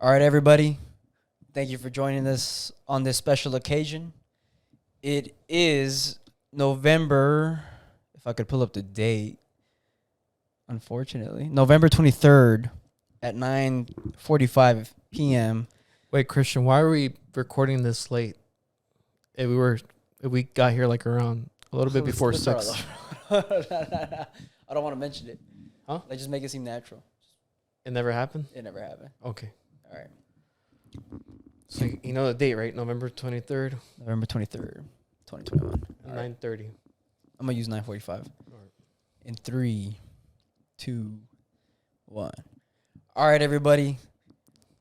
All right, everybody. Thank you for joining us on this special occasion. It is November, if I could pull up the date, unfortunately, November 23rd at 9:45 p.m. Wait, Christian, why are we recording this late? If we got here like around a little bit before Let's 6. start all over. I don't want to mention it. Huh? Like, just make it seem natural. It never happened? It never happened. Okay. All right. So you know the date, right? November 23rd, November 23rd, 2021. at All right. 9:30. I'm going to use 9:45. In 3, 2, 1. All right, everybody.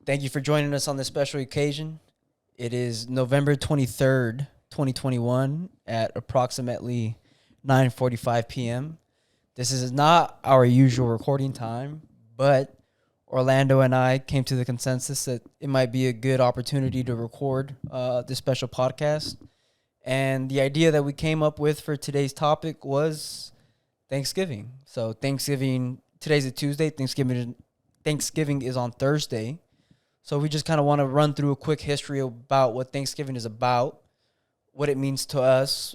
Thank you for joining us on this special occasion. It is November 23rd, 2021 at approximately 9:45 p.m. This is not our usual recording time, but Orlando and I came to the consensus that it might be a good opportunity to record this special podcast. And the idea that we came up with for today's topic was Thanksgiving. So today's a Tuesday. Thanksgiving is on Thursday. So we just kind of want to run through a quick history about what Thanksgiving is about, what it means to us,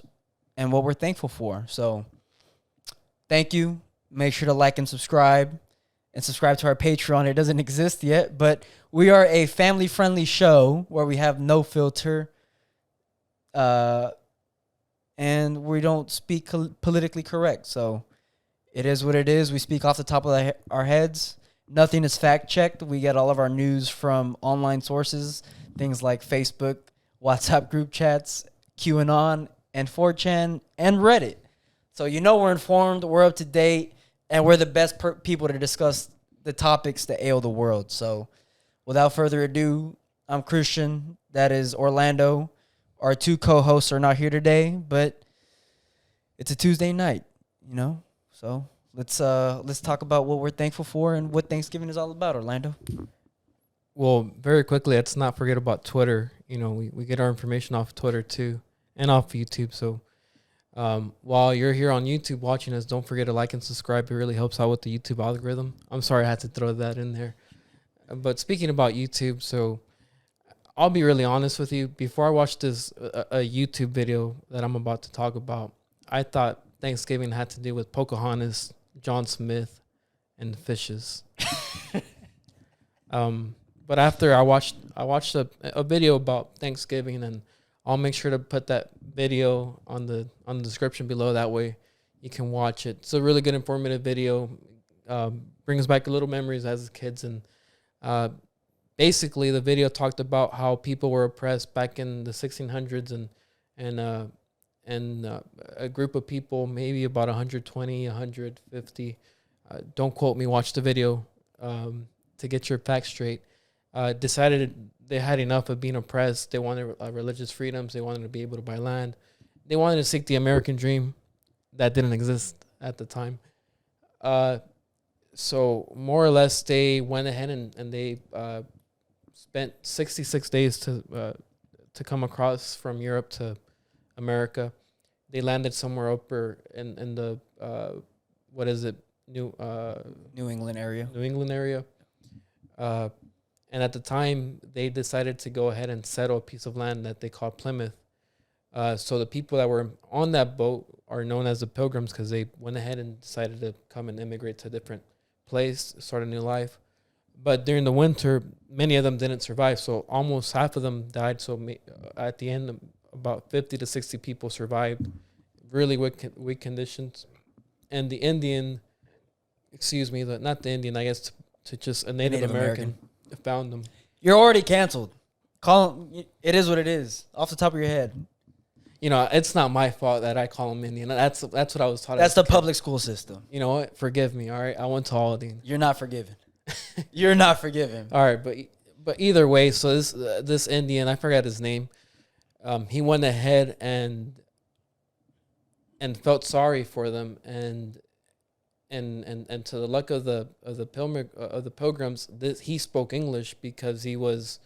and what we're thankful for. So thank you. Make sure to like and subscribe. And subscribe to our Patreon. It doesn't exist yet, but we are a family-friendly show where we have no filter, and we don't speak politically correct. So it is what it is. We speak off the top of our heads. Nothing is fact-checked. We get all of our news from online sources, things like Facebook, WhatsApp group chats, QAnon, and 4chan, and Reddit. So we're informed, we're up to date, and we're the best people to discuss the topics that ail the world. So without further ado, I'm Christian. That is Orlando. Our two co-hosts are not here today, but it's a Tuesday night, So let's talk about what we're thankful for and what Thanksgiving is all about, Orlando. Well, very quickly, let's not forget about Twitter. We get our information off Twitter too and off YouTube. So while you're here on YouTube watching us, don't forget to like and subscribe. It really helps out with the YouTube algorithm. I'm sorry I had to throw that in there. But speaking about YouTube, so I'll be really honest with you. Before I watched a YouTube video that I'm about to talk about, I thought Thanksgiving had to do with Pocahontas, John Smith, and fishes. But after I watched a video about Thanksgiving, and I'll make sure to put that video on the description below. That way you can watch it. It's a really good informative video. Brings back little memories as kids. And basically the video talked about how people were oppressed back in the 1600s and a group of people, maybe about 120, 150. Don't quote me. Watch the video to get your facts straight. Decided they had enough of being oppressed. They wanted religious freedoms. They wanted to be able to buy land. They wanted to seek the American dream that didn't exist at the time. So more or less, they went ahead and they spent 66 days to come across from Europe to America. They landed somewhere upper in the New England area. New England area. And at the time, they decided to go ahead and settle a piece of land that they called Plymouth. So the people that were on that boat are known as the Pilgrims because they went ahead and decided to come and immigrate to a different place, start a new life. But during the winter, many of them didn't survive. So almost half of them died. So at the end, about 50 to 60 people survived. Really weak conditions. And the Indian, not the Indian, I guess, to just a Native American found them. You're already canceled. It is what it is. Off the top of your head. It's not my fault that I call them Indian. That's what I was taught. That's the public school system. You know what? Forgive me. All right, I went to Aldine. You're not forgiven. You're not forgiven. All right, but either way, so this Indian, I forgot his name. He went ahead and felt sorry for them, and to the luck of the Pilgrims, he spoke English because he was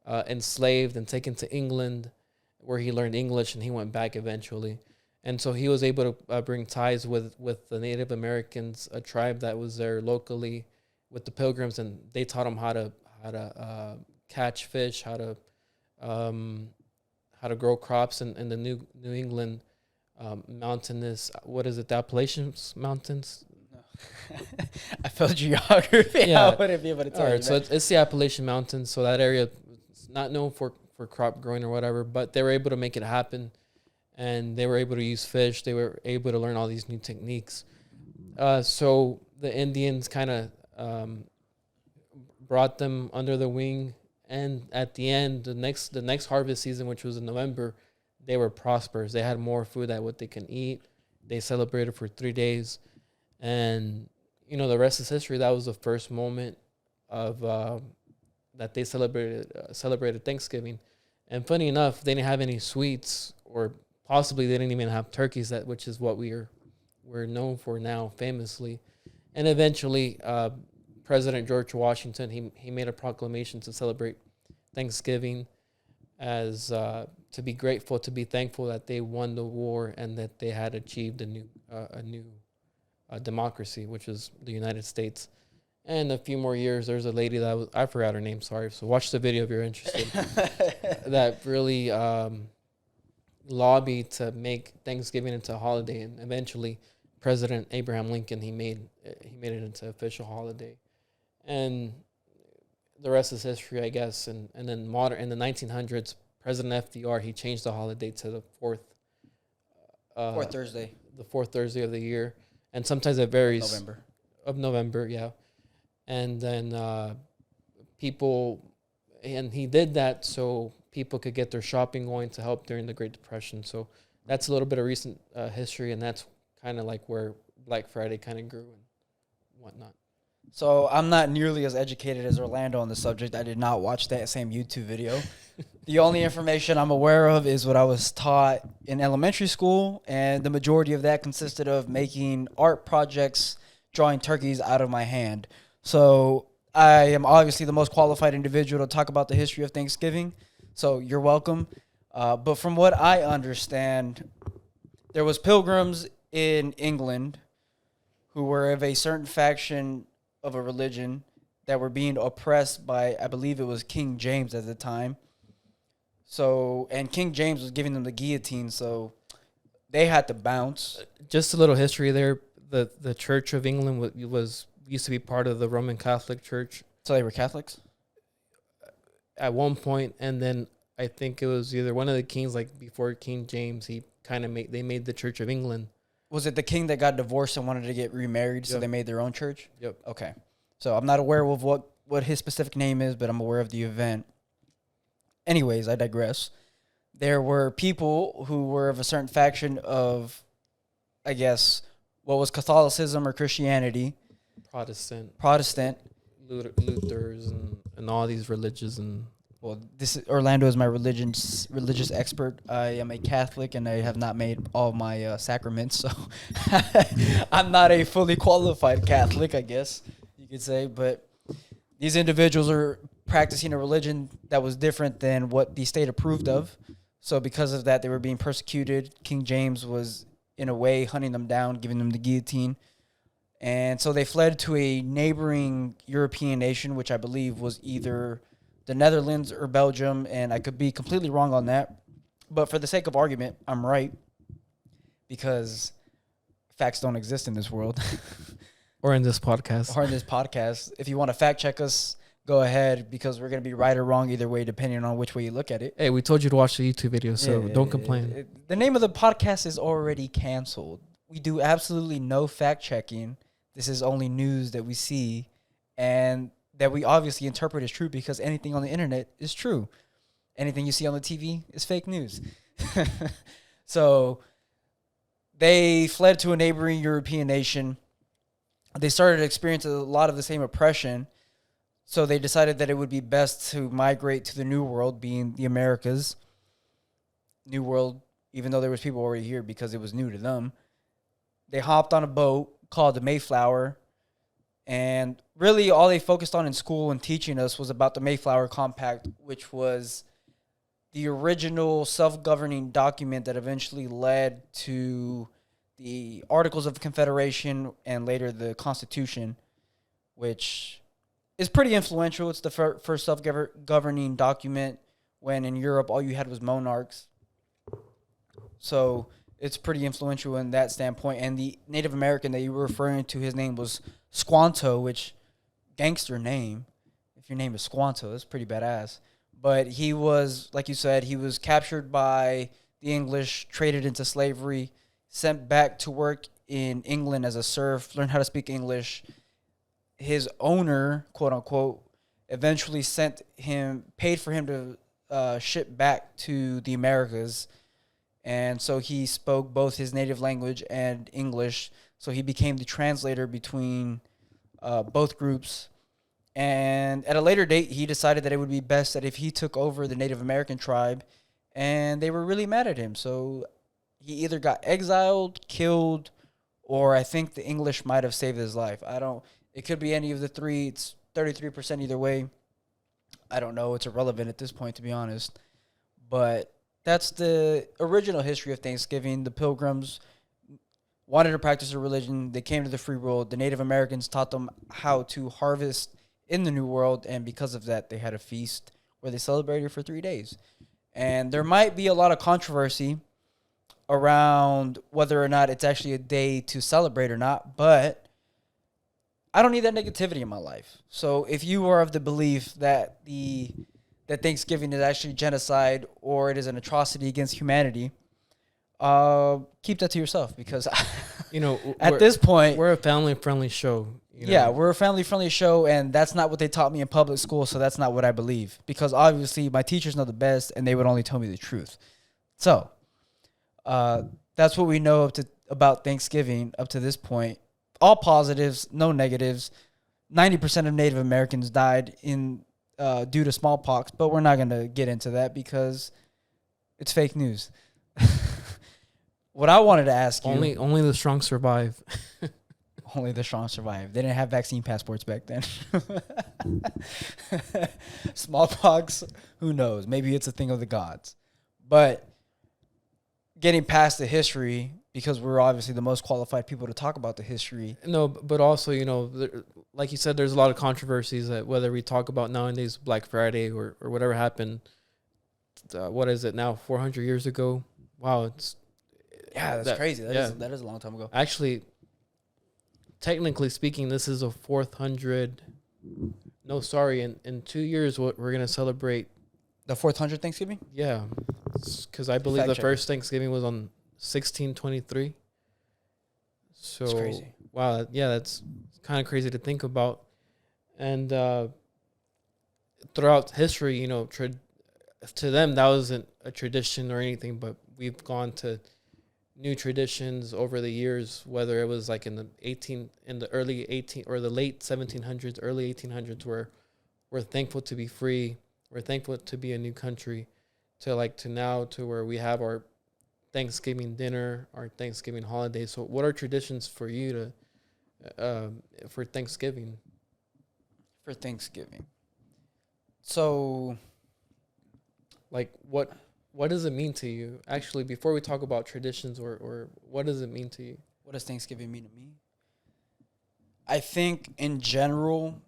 enslaved and taken to England, where he learned English, and he went back eventually. And so he was able to bring ties with the Native Americans, a tribe that was there locally, with the Pilgrims, and they taught him how how to catch fish, how to grow crops in the New England mountainous. What is it? The Appalachians Mountains. I failed geography. Yeah. I wouldn't be able to tell All you. right, so it's the Appalachian Mountains. So that area is not known for crop growing or whatever, but they were able to make it happen, and they were able to use fish. They were able to learn all these new techniques. So the Indians kind of brought them under the wing, and at the end, the next harvest season, which was in November, they were prosperous. They had more food than what they can eat. They celebrated for 3 days, and the rest is history. That was the first moment of that they celebrated Thanksgiving. And funny enough, they didn't have any sweets, or possibly they didn't even have turkeys, which is what we're known for now, famously. And eventually, President George Washington, he made a proclamation to celebrate Thanksgiving as to be grateful, to be thankful that they won the war and that they had achieved a new democracy, which is the United States. And a few more years, there's a lady I forgot her name, sorry. So watch the video if you're interested. That really lobbied to make Thanksgiving into a holiday, and eventually President Abraham Lincoln, he made it into official holiday. And the rest is history, I guess. And then in the 1900s, President FDR, he changed the holiday to the fourth Thursday. The fourth Thursday of the year. And sometimes it varies. November, yeah. And then he did that so people could get their shopping going to help during the Great Depression. So that's a little bit of recent history, and that's kind of like where Black Friday kind of grew and whatnot. So I'm not nearly as educated as Orlando on the subject. I did not watch that same YouTube video. The only information I'm aware of is what I was taught in elementary school, and the majority of that consisted of making art projects, drawing turkeys out of my hand. So I am obviously the most qualified individual to talk about the history of Thanksgiving. So you're welcome. But from what I understand, there was pilgrims in England who were of a certain faction of a religion that were being oppressed by, I believe it was King James at the time. So, and King James was giving them the guillotine, so they had to bounce. Just a little history there. The Church of England used to be part of the Roman Catholic Church. So they were Catholics? At one point, and then I think it was either one of the kings, like before King James, they made the Church of England. Was it the king that got divorced and wanted to get remarried, so Yep. they made their own church? Yep. Okay. So I'm not aware of what his specific name is, but I'm aware of the event. Anyways, I digress. There were people who were of a certain faction of, I guess, what was Catholicism or Christianity. Protestant. Luthers and all these religions. And Well, Orlando is my religious expert. I am a Catholic, and I have not made all my sacraments, so I'm not a fully qualified Catholic, I guess you could say. But these individuals are practicing a religion that was different than what the state approved of. So because of that, they were being persecuted. King James was, in a way, hunting them down, giving them the guillotine. And so they fled to a neighboring European nation, which I believe was either the Netherlands or Belgium, and I could be completely wrong on that. But for the sake of argument, I'm right, because facts don't exist in this world. or in this podcast. Or in this podcast. If you want to fact check us, go ahead, because we're going to be right or wrong either way, depending on which way you look at it. Hey, we told you to watch the YouTube video, so don't complain. The name of the podcast is already canceled. We do absolutely no fact checking. This is only news that we see and that we obviously interpret as true, because anything on the internet is true. Anything you see on the TV is fake news. So they fled to a neighboring European nation. They started experiencing a lot of the same oppression. So they decided that it would be best to migrate to the New World, being the Americas. New World, even though there was people already here because it was new to them. They hopped on a boat called the Mayflower, and really all they focused on in school and teaching us was about the Mayflower Compact, which was the original self-governing document that eventually led to the Articles of Confederation and later the Constitution, which it's pretty influential. It's the first self-governing document when in Europe all you had was monarchs. So it's pretty influential in that standpoint. And the Native American that you were referring to, his name was Squanto, which gangster name. If your name is Squanto, that's pretty badass. But he was, like you said, he was captured by the English, traded into slavery, sent back to work in England as a serf, learned how to speak English. His owner, quote unquote, eventually paid for him to ship back to the Americas. And so he spoke both his native language and English. So he became the translator between both groups. And at a later date, he decided that it would be best that if he took over the Native American tribe, and they were really mad at him. So he either got exiled, killed, or I think the English might have saved his life. It could be any of the three. It's 33% either way. I don't know. It's irrelevant at this point, to be honest. But that's the original history of Thanksgiving. The Pilgrims wanted to practice a religion. They came to the free world. The Native Americans taught them how to harvest in the New World, and because of that, they had a feast where they celebrated for 3 days. And there might be a lot of controversy around whether or not it's actually a day to celebrate or not, but I don't need that negativity in my life. So if you are of the belief that that Thanksgiving is actually genocide or it is an atrocity against humanity, keep that to yourself, because at this point we're a family-friendly show. Yeah, we're a family-friendly show, and that's not what they taught me in public school, so that's not what I believe. Because obviously my teachers know the best, and they would only tell me the truth. So that's what we know about Thanksgiving up to this point. All positives, no negatives. 90% of Native Americans died due to smallpox, but we're not going to get into that because it's fake news. What I wanted to ask you... Only the strong survive. Only the strong survive. They didn't have vaccine passports back then. Smallpox, who knows? Maybe it's a thing of the gods. But getting past the history, because we're obviously the most qualified people to talk about the history. No, but also, like you said, there's a lot of controversies that whether we talk about nowadays Black Friday or whatever happened, what is it now, 400 years ago? Wow, that's crazy. That is a long time ago. Actually, technically speaking, this is a 400. No, sorry. In 2 years, we're going to celebrate the 400th Thanksgiving? Yeah, because I believe the first Thanksgiving was on 1623. So that's crazy. Wow, that's kind of crazy to think about. And throughout history, to them that wasn't a tradition or anything, but we've gone to new traditions over the years, whether it was like in the early 18 or the late 1700s, early 1800s, where we're thankful to be free, we're thankful to be a new country, to now to where we have our Thanksgiving dinner, our Thanksgiving holiday. So what are traditions for you for Thanksgiving? For Thanksgiving. So like what does it mean to you? Actually, before we talk about traditions or what does it mean to you? What does Thanksgiving mean to me? I think in general,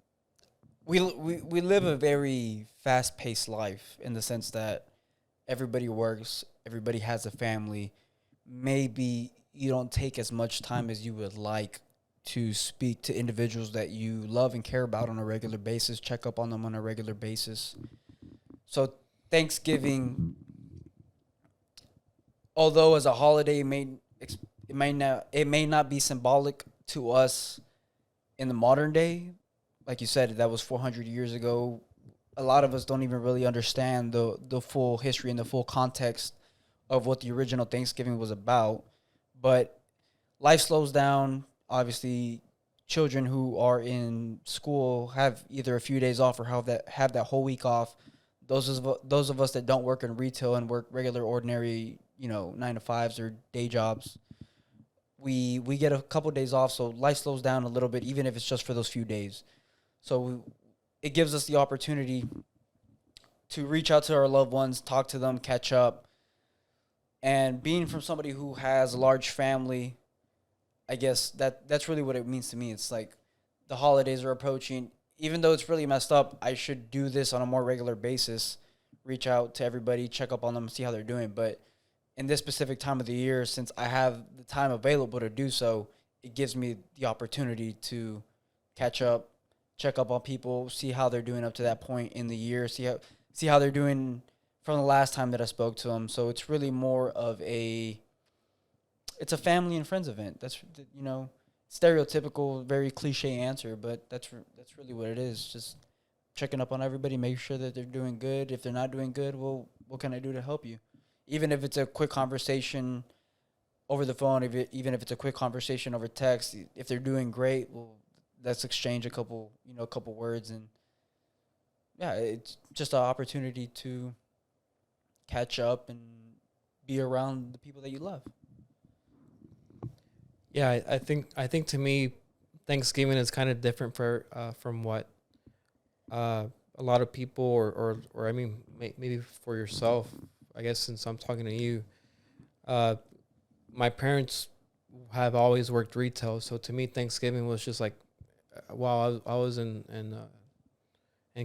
we live a very fast-paced life in the sense that everybody works, everybody has a family. Maybe you don't take as much time as you would like to speak to individuals that you love and care about on a regular basis, check up on them on a regular basis. So Thanksgiving, although as a holiday, it may not be symbolic to us in the modern day. Like you said, that was 400 years ago. A lot of us don't even really understand the full history and the full context of what the original Thanksgiving was about. But life slows down. Obviously, children who are in school have either a few days off or have that whole week off. Those of us that don't work in retail and work regular, ordinary, 9-to-5s or day jobs, we get a couple of days off, so life slows down a little bit, even if it's just for those few days. So it gives us the opportunity to reach out to our loved ones, talk to them, catch up. And being from somebody who has a large family, I guess that's really what it means to me. It's like the holidays are approaching. even though it's really messed up, I should do this on a more regular basis. Reach out to everybody, check up on them, see how they're doing. But in this specific time of the year, since I have the time available to do so, it gives me the opportunity to catch up, check up on people, see how they're doing up to that point in the year, see how they're doing from the last time that I spoke to them. So it's really more of it's a family and friends event. That's, stereotypical, very cliche answer, but that's really what it is. Just checking up on everybody, make sure that they're doing good. If they're not doing good, well, what can I do to help you? Even if it's a quick conversation over the phone, even if it's a quick conversation over text, if they're doing great, well, let's exchange a couple words, and yeah, it's just an opportunity to catch up and be around the people that you love. Yeah, I think to me, Thanksgiving is kind of different from what a lot of people or I mean maybe for yourself. I guess since I'm talking to you, my parents have always worked retail, so to me Thanksgiving was just like while I was in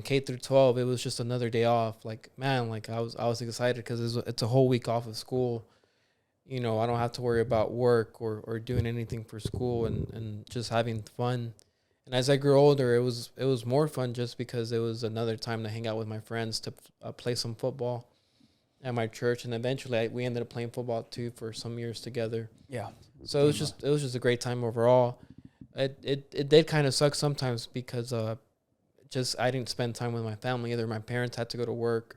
K through 12, it was just another day off. Like man, like I was excited because it's a whole week off of school. I don't have to worry about work or doing anything for school and just having fun. And as I grew older, it was more fun just because it was another time to hang out with my friends, to play some football at my church, and eventually we ended up playing football too for some years together. Yeah. So it was just a great time overall. It did kind of suck sometimes because just I didn't spend time with my family either. My parents had to go to work.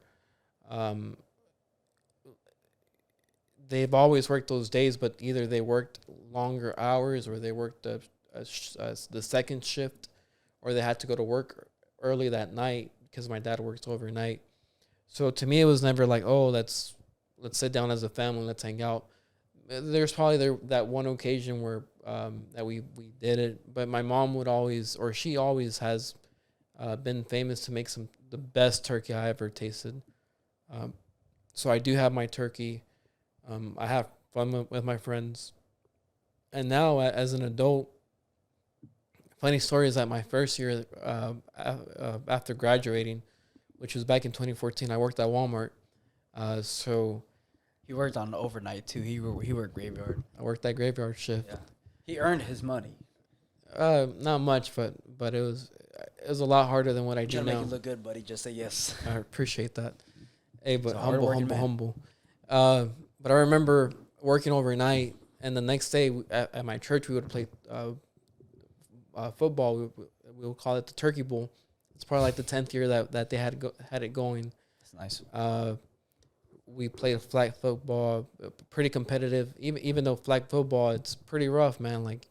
They've always worked those days, but either they worked longer hours or they worked the second shift, or they had to go to work early that night because my dad works overnight. So to me, it was never like, oh, let's sit down as a family, let's hang out. There's probably that one occasion where that we did it, but my mom would always, or she always has been famous to make the best turkey I ever tasted. So I do have my turkey. I have fun with my friends. And now, as an adult, funny story is that my first year after graduating, which was back in 2014, I worked at Walmart. So he worked on overnight too. He worked graveyard. I worked that graveyard shift. Yeah. He earned his money. Not much, but it was a lot harder than what I do now. Make you look good, buddy. Just say yes. I appreciate that. Hey, but humble. But I remember working overnight, and the next day at my church we would play football. We would call it the Turkey Bowl. It's probably like the 10th year that they had it going. That's nice. We played flag football, pretty competitive. Even though flag football, it's pretty rough, man. Like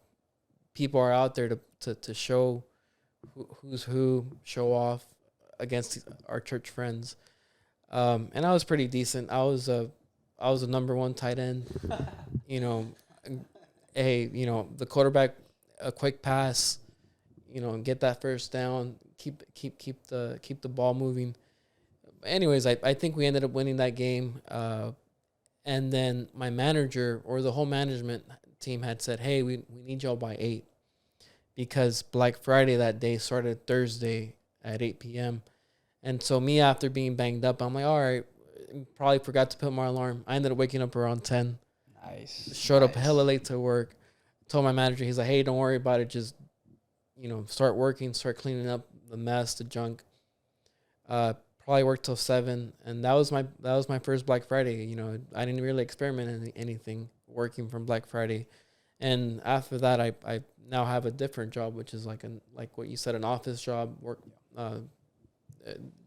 people are out there to show who's who, show off against our church friends. And I was pretty decent. I was a number one tight end. The quarterback, a quick pass, and get that first down, keep the ball moving. Anyways, I think we ended up winning that game. And then my manager or the whole management team had said, hey, we need y'all by 8 because Black Friday that day started Thursday at 8 p.m. And so me, after being banged up, I'm like, all right, probably forgot to put my alarm. I ended up waking up around 10. Nice. Showed up hella late to work. Told my manager, he's like, hey, don't worry about it. Just, start working, start cleaning up the mess, the junk. Probably worked till 7. And that was my first Black Friday. I didn't really experiment in anything working from Black Friday. And after that, I now have a different job, which is like what you said, an office job, work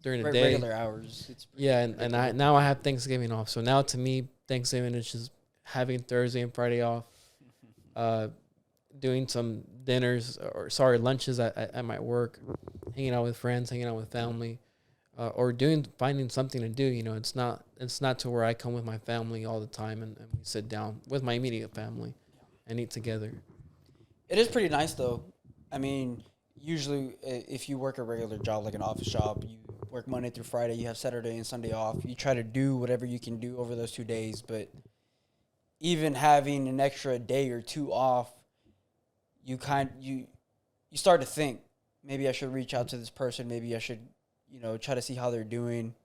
during the day, regular hours. And I have Thanksgiving off. So now to me, Thanksgiving is just having Thursday and Friday off, doing some lunches at my work, hanging out with friends, hanging out with family, or finding something to do. It's not to where I come with my family all the time and we sit down with my immediate family and eat together. It is pretty nice though. I mean, usually if you work a regular job like an office job, you work Monday through Friday, you have Saturday and Sunday off. You try to do whatever you can do over those 2 days, but even having an extra day or two off, you start to think, maybe I should reach out to this person. Maybe I should, try to see how they're doing.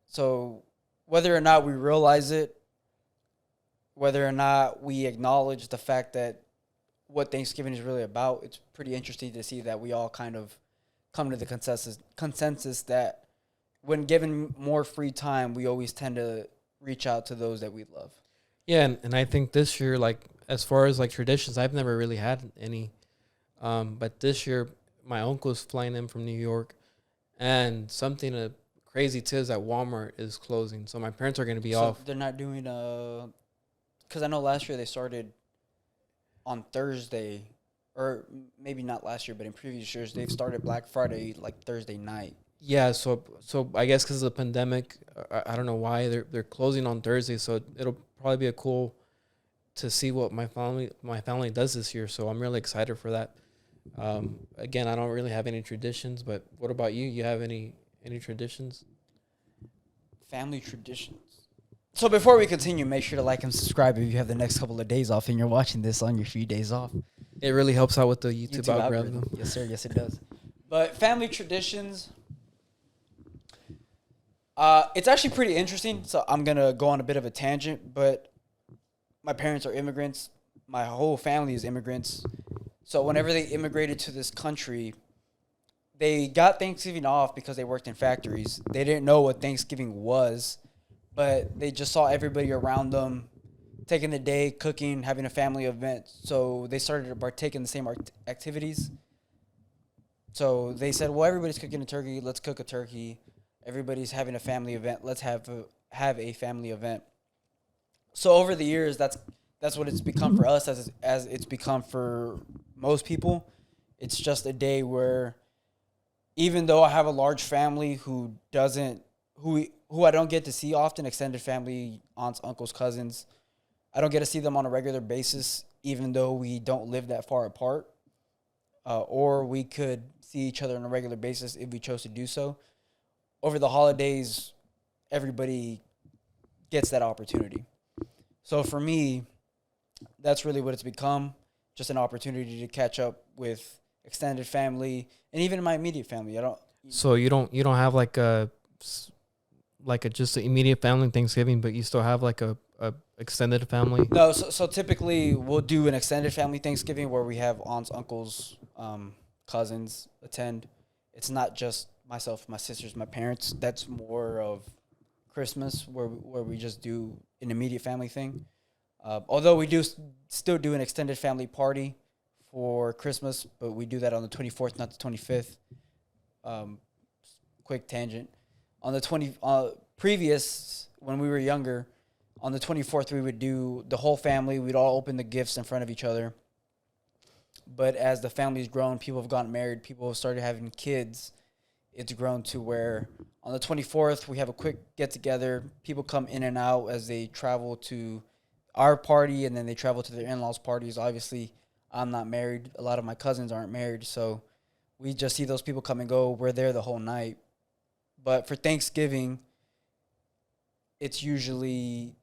So whether or not we realize it, whether or not we acknowledge the fact that what Thanksgiving is really about, it's pretty interesting to see that we all kind of come to the consensus that when given more free time, we always tend to reach out to those that we love. Yeah, and I think this year, like, as far as, like, traditions, I've never really had any. But this year, my uncle's flying in from New York, and something crazy, too, is that Walmart is closing. So my parents are going to be off. They're not doing, because I know last year they started on Thursday, or maybe not last year, but in previous years, they've started Black Friday, like, Thursday night. Yeah, so I guess because of the pandemic, I don't know why they're closing on Thursday. So it'll probably be cool to see what my family does this year. So I'm really excited for that. Again, I don't really have any traditions, but what about you? You have any traditions? Family traditions. So before we continue, make sure to like and subscribe if you have the next couple of days off and you're watching this on your few days off. It really helps out with the YouTube algorithm. Yes, sir. Yes, it does. But family traditions, it's actually pretty interesting. So I'm going to go on a bit of a tangent, but my parents are immigrants. My whole family is immigrants. So whenever they immigrated to this country, they got Thanksgiving off because they worked in factories. They didn't know what Thanksgiving was, but they just saw everybody around them taking the day, cooking, having a family event. So they started to partake in the same activities. So they said, well, everybody's cooking a turkey. Let's cook a turkey. Everybody's having a family event. Let's have a family event. So over the years, that's what it's become for us, as it's become for most people. It's just a day where, even though I have a large family who I don't get to see often, extended family, aunts, uncles, cousins, I don't get to see them on a regular basis, even though we don't live that far apart, or we could see each other on a regular basis if we chose to do so. Over the holidays, everybody gets that opportunity. So for me, that's really what it's become, just an opportunity to catch up with extended family and even my immediate family. So you don't have like a just an immediate family Thanksgiving, but you still have like a extended family? No, so typically we'll do an extended family Thanksgiving where we have aunts, uncles, cousins attend. It's not just myself, my sisters, my parents. That's more of Christmas where we just do an immediate family thing. Although we do still do an extended family party for Christmas, but we do that on the 24th, not the 25th. Quick tangent. On the previous, when we were younger, on the 24th, we would do the whole family. We'd all open the gifts in front of each other. But as the family's grown, people have gotten married, people have started having kids. It's grown to where on the 24th, we have a quick get-together. People come in and out as they travel to our party, and then they travel to their in-laws' parties. Obviously, I'm not married. A lot of my cousins aren't married, so we just see those people come and go. We're there the whole night. But for Thanksgiving, it's usually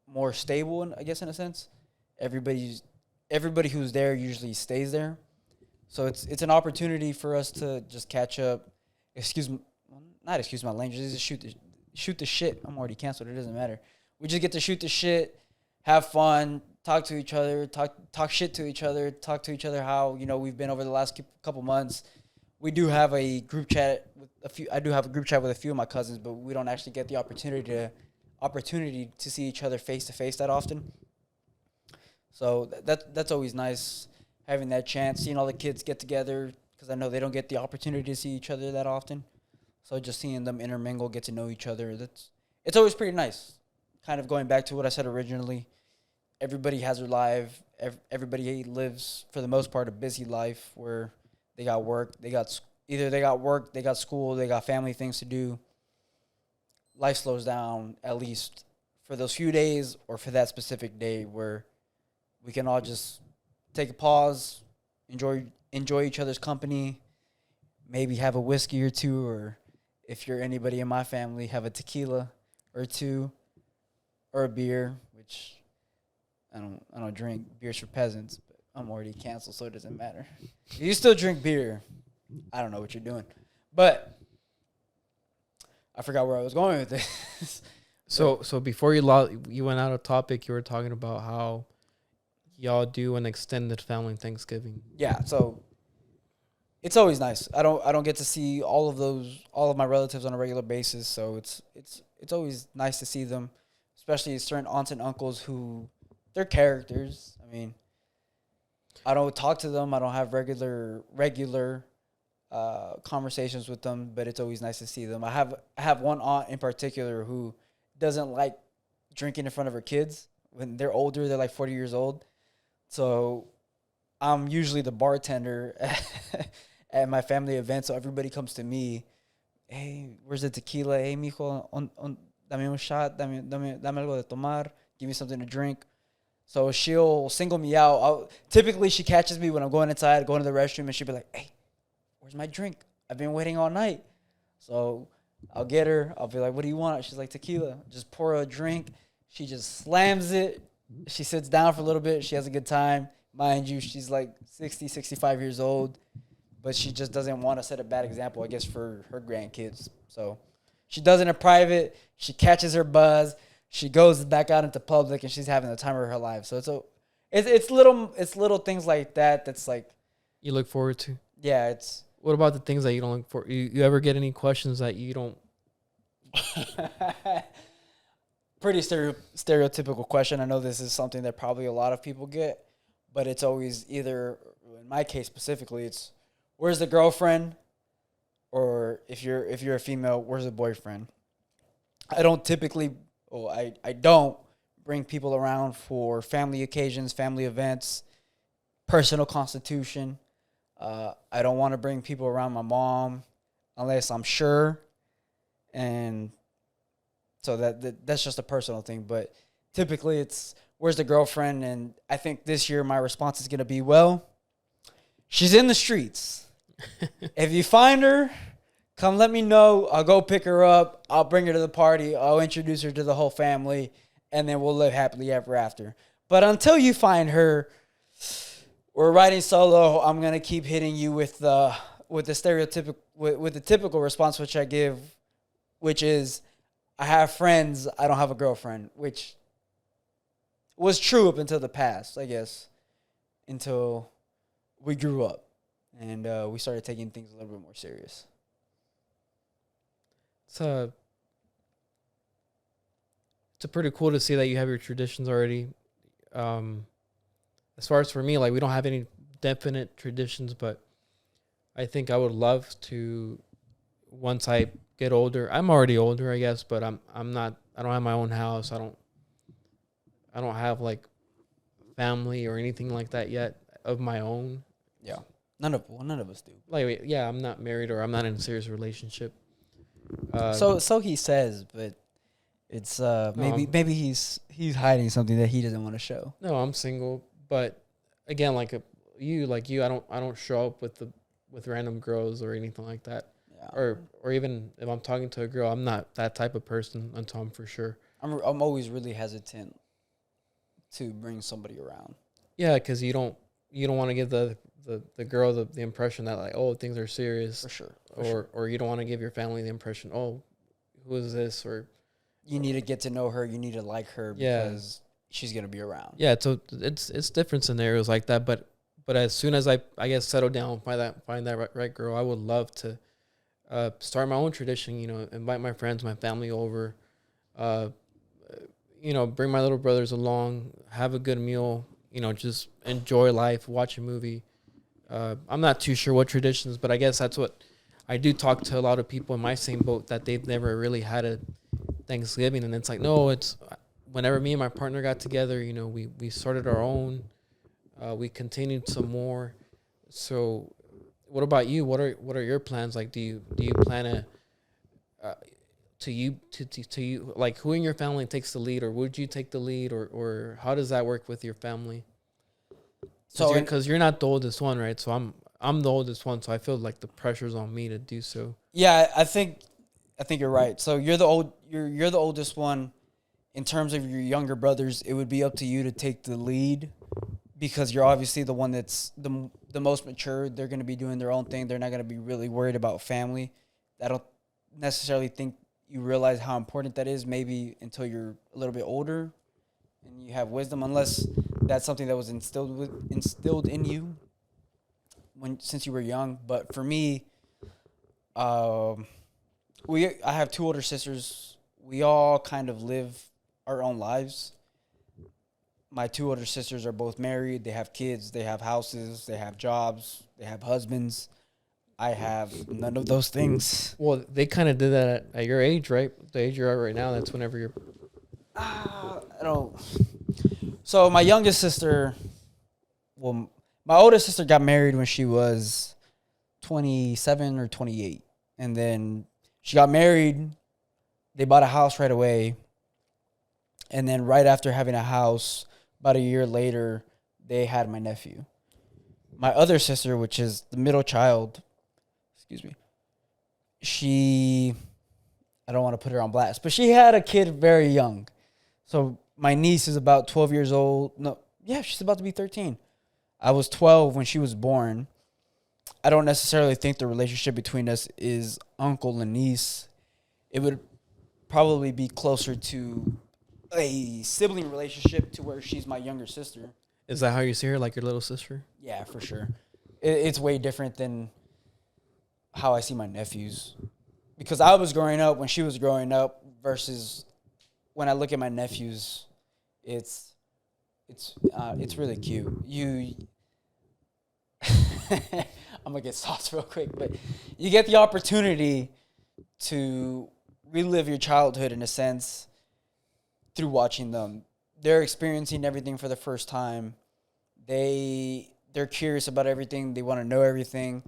more stable, I guess, in a sense. Everybody who's there usually stays there. So it's an opportunity for us to just catch up. Not excuse my language. Just shoot the shit. I'm already canceled. It doesn't matter. We just get to shoot the shit, have fun, talk to each other, talk shit to each other, talk to each other how we've been over the last couple months. We do have a group chat with a few. I do have a group chat with a few of my cousins, but we don't actually get the opportunity to see each other face to face that often. So that's always nice, having that chance, seeing all the kids get together, because I know they don't get the opportunity to see each other that often. So just seeing them intermingle, get to know each other, it's always pretty nice. Kind of going back to what I said originally, everybody has their life. Everybody lives, for the most part, a busy life where they got work, they got school, they got family things to do. Life slows down, at least for those few days or for that specific day, where we can all just take a pause, enjoy each other's company, maybe have a whiskey or two, or if you're anybody in my family, have a tequila or two, or a beer, which I don't drink. Beer's for peasants, but I'm already canceled, so it doesn't matter. If you still drink beer, I don't know what you're doing. But I forgot where I was going with this. So before you went out of topic, you were talking about how y'all do an extended family Thanksgiving. Yeah, so it's always nice. I don't get to see all of my relatives on a regular basis, so it's always nice to see them, especially certain aunts and uncles who they're characters. I mean, I don't talk to them. I don't have regular conversations with them, but it's always nice to see them. I have one aunt in particular who doesn't like drinking in front of her kids. When they're older, they're like 40 years old. So I'm usually the bartender at my family event, so everybody comes to me. Hey, where's the tequila? Hey, mijo, dame un shot, dame algo de tomar, give me something to drink. So she'll single me out. Typically, she catches me when I'm going inside, going to the restroom, and she'll be like, hey, where's my drink? I've been waiting all night. So I'll get her. I'll be like, what do you want? She's like, tequila. Just pour her a drink. She just slams it. She sits down for a little bit. She has a good time. Mind you, she's like 60, 65 years old. But she just doesn't want to set a bad example, I guess, for her grandkids. So she does it in private. She catches her buzz. She goes back out into public, and she's having the time of her life. So it's little things like that that's like you look forward to. Yeah, it's. What about the things that you don't look for? You ever get any questions that you don't? Pretty stereotypical question. I know this is something that probably a lot of people get, but it's always either, in my case specifically, it's where's the girlfriend, or if you're a female, where's the boyfriend? I don't typically, I don't bring people around for family occasions, family events, personal constitution. I don't want to bring people around my mom unless I'm sure. And so that's just a personal thing. But typically it's, where's the girlfriend? And I think this year my response is going to be, well, she's in the streets. If you find her, come let me know. I'll go pick her up. I'll bring her to the party. I'll introduce her to the whole family. And then we'll live happily ever after. But until you find her, we're riding solo. I'm gonna keep hitting you with the stereotypical with the typical response which I give, which is, I have friends. I don't have a girlfriend, which was true up until the past, I guess, until we grew up and we started taking things a little bit more serious. It's pretty cool to see that you have your traditions already. As far as for me, like, we don't have any definite traditions, but I think I would love to, once I get older. I'm already older, I guess, but I'm not. I don't have my own house. I don't have like family or anything like that yet of my own. Yeah, none of us do. Like, yeah, I'm not married or I'm not in a serious relationship. So he says, but it's maybe he's hiding something that he doesn't want to show. No, I'm single. But again, like you, I don't show up with random girls or anything like that. Yeah. Or even if I'm talking to a girl, I'm not that type of person until I'm for sure. I'm always really hesitant to bring somebody around. Yeah, because you don't want to give the girl the impression that, like, oh, things are serious. For sure. Or you don't want to give your family the impression, oh, who is this? Or you need to get to know her. You need to like her because she's gonna be around. Yeah, so it's different scenarios like that. But as soon as I guess settle down, find that right girl, I would love to start my own tradition. You know, invite my friends, my family over. You know, bring my little brothers along, have a good meal. You know, just enjoy life, watch a movie. I'm not too sure what traditions, but I guess that's what I do. Talk to a lot of people in my same boat that they've never really had a Thanksgiving, and it's like, no, it's whenever me and my partner got together, you know, we started our own. We continued some more. So, what about you? What are your plans? Like, do you plan to you like, who in your family takes the lead, or would you take the lead, or how does that work with your family? So, because you're not the oldest one, right? So I'm the oldest one, so I feel like the pressure's on me to do so. Yeah, I think you're right. So you're the oldest one. In terms of your younger brothers, it would be up to you to take the lead because you're obviously the one that's the the most mature. They're going to be doing their own thing. They're not going to be really worried about family. I don't necessarily think you realize how important that is maybe until you're a little bit older and you have wisdom, unless that's something that was instilled in you since you were young. But for me, I have two older sisters. We all kind of live our own lives. My two older sisters are both married. They have kids. They have houses. They have jobs. They have husbands. I have none of those things. Well, they kind of did that at your age, right? The age you're at right now, that's whenever you're... I don't... So my youngest sister... Well, my oldest sister got married when she was 27 or 28. And then she got married. They bought a house right away. And then right after having a house, about a year later, they had my nephew. My other sister, which is the middle child... Excuse me. I don't want to put her on blast, but she had a kid very young. So my niece is about 12 years old. No, yeah, she's about to be 13. I was 12 when she was born. I don't necessarily think the relationship between us is uncle and niece. It would probably be closer to a sibling relationship to where she's my younger sister. Is that how you see her, like your little sister? Yeah, for sure. It's way different than how I see my nephews, because I was growing up when she was growing up versus when I look at my nephews, it's really cute. I'm gonna get sauce real quick, but you get the opportunity to relive your childhood in a sense through watching them. They're experiencing everything for the first time. They're curious about everything. They want to know everything.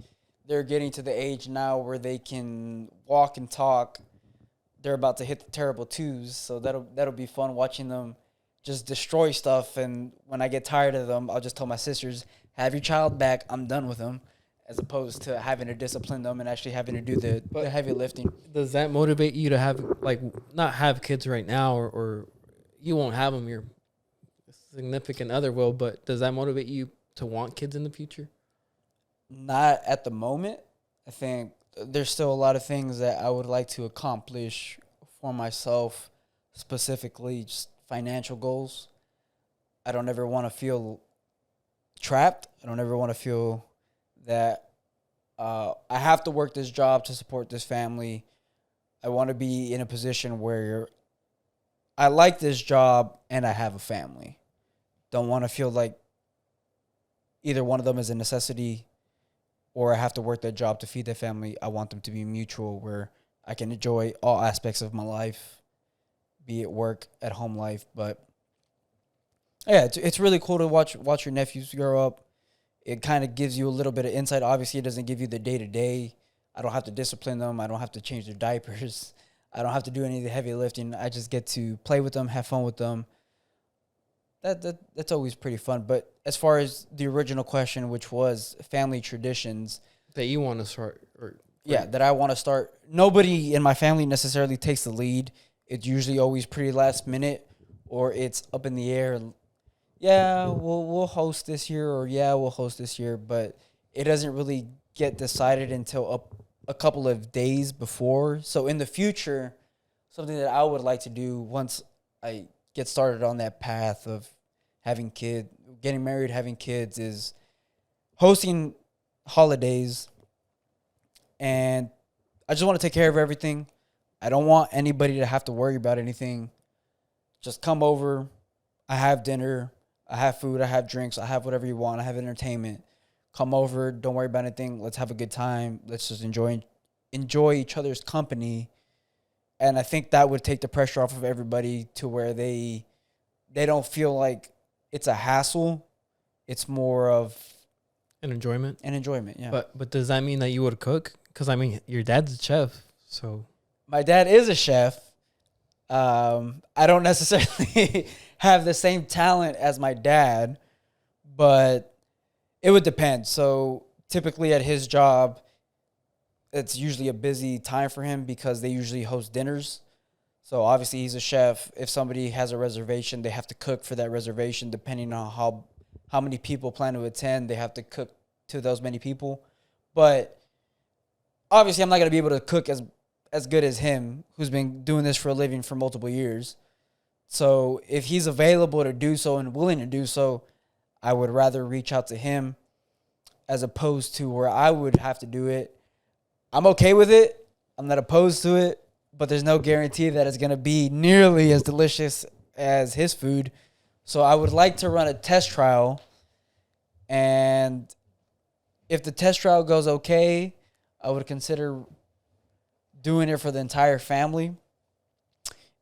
They're getting to the age now where they can walk and talk. They're about to hit the terrible twos, so that'll be fun watching them just destroy stuff. And when I get tired of them, I'll just tell my sisters, have your child back. I'm done with them, as opposed to having to discipline them and actually having to do the heavy lifting. Does that motivate you to have, like, not have kids right now, or you won't have them, your significant other will, but does that motivate you to want kids in the future? Not at the moment. I think there's still a lot of things that I would like to accomplish for myself, specifically just financial goals. I don't ever want to feel trapped. I don't ever want to feel that I have to work this job to support this family. I want to be in a position where I like this job and I have a family. Don't want to feel like either one of them is a necessity or I have to work that job to feed that family. I want them to be mutual, where I can enjoy all aspects of my life, be it work, at home life. But yeah, it's really cool to watch your nephews grow up. It kind of gives you a little bit of insight. Obviously, it doesn't give you the day-to-day. I don't have to discipline them. I don't have to change their diapers. I don't have to do any of the heavy lifting. I just get to play with them, have fun with them. That's always pretty fun. But as far as the original question, which was family traditions that you want to start, that I want to start. Nobody in my family necessarily takes the lead. It's usually always pretty last minute, or it's up in the air. Yeah, we'll host this year, or yeah, we'll host this year, but it doesn't really get decided until a couple of days before. So in the future, something that I would like to do once I get started on that path of getting married, having kids, is hosting holidays. And I just want to take care of everything. I don't want anybody to have to worry about anything. Just come over. I have dinner. I have food. I have drinks. I have whatever you want. I have entertainment. Come over. Don't worry about anything. Let's have a good time. Let's just enjoy each other's company. And I think that would take the pressure off of everybody to where they don't feel like it's a hassle. It's more of an enjoyment. Yeah. But does that mean that you would cook? Because, I mean, your dad's a chef, so. My dad is a chef. I don't necessarily have the same talent as my dad, but it would depend. So typically at his job, it's usually a busy time for him because they usually host dinners. So obviously he's a chef. If somebody has a reservation, they have to cook for that reservation. Depending on how many people plan to attend, they have to cook to those many people. But obviously, I'm not going to be able to cook as good as him, who's been doing this for a living for multiple years. So if he's available to do so and willing to do so, I would rather reach out to him as opposed to where I would have to do it. I'm okay with it. I'm not opposed to it, but there's no guarantee that it's going to be nearly as delicious as his food. So I would like to run a test trial, and if the test trial goes okay, I would consider doing it for the entire family.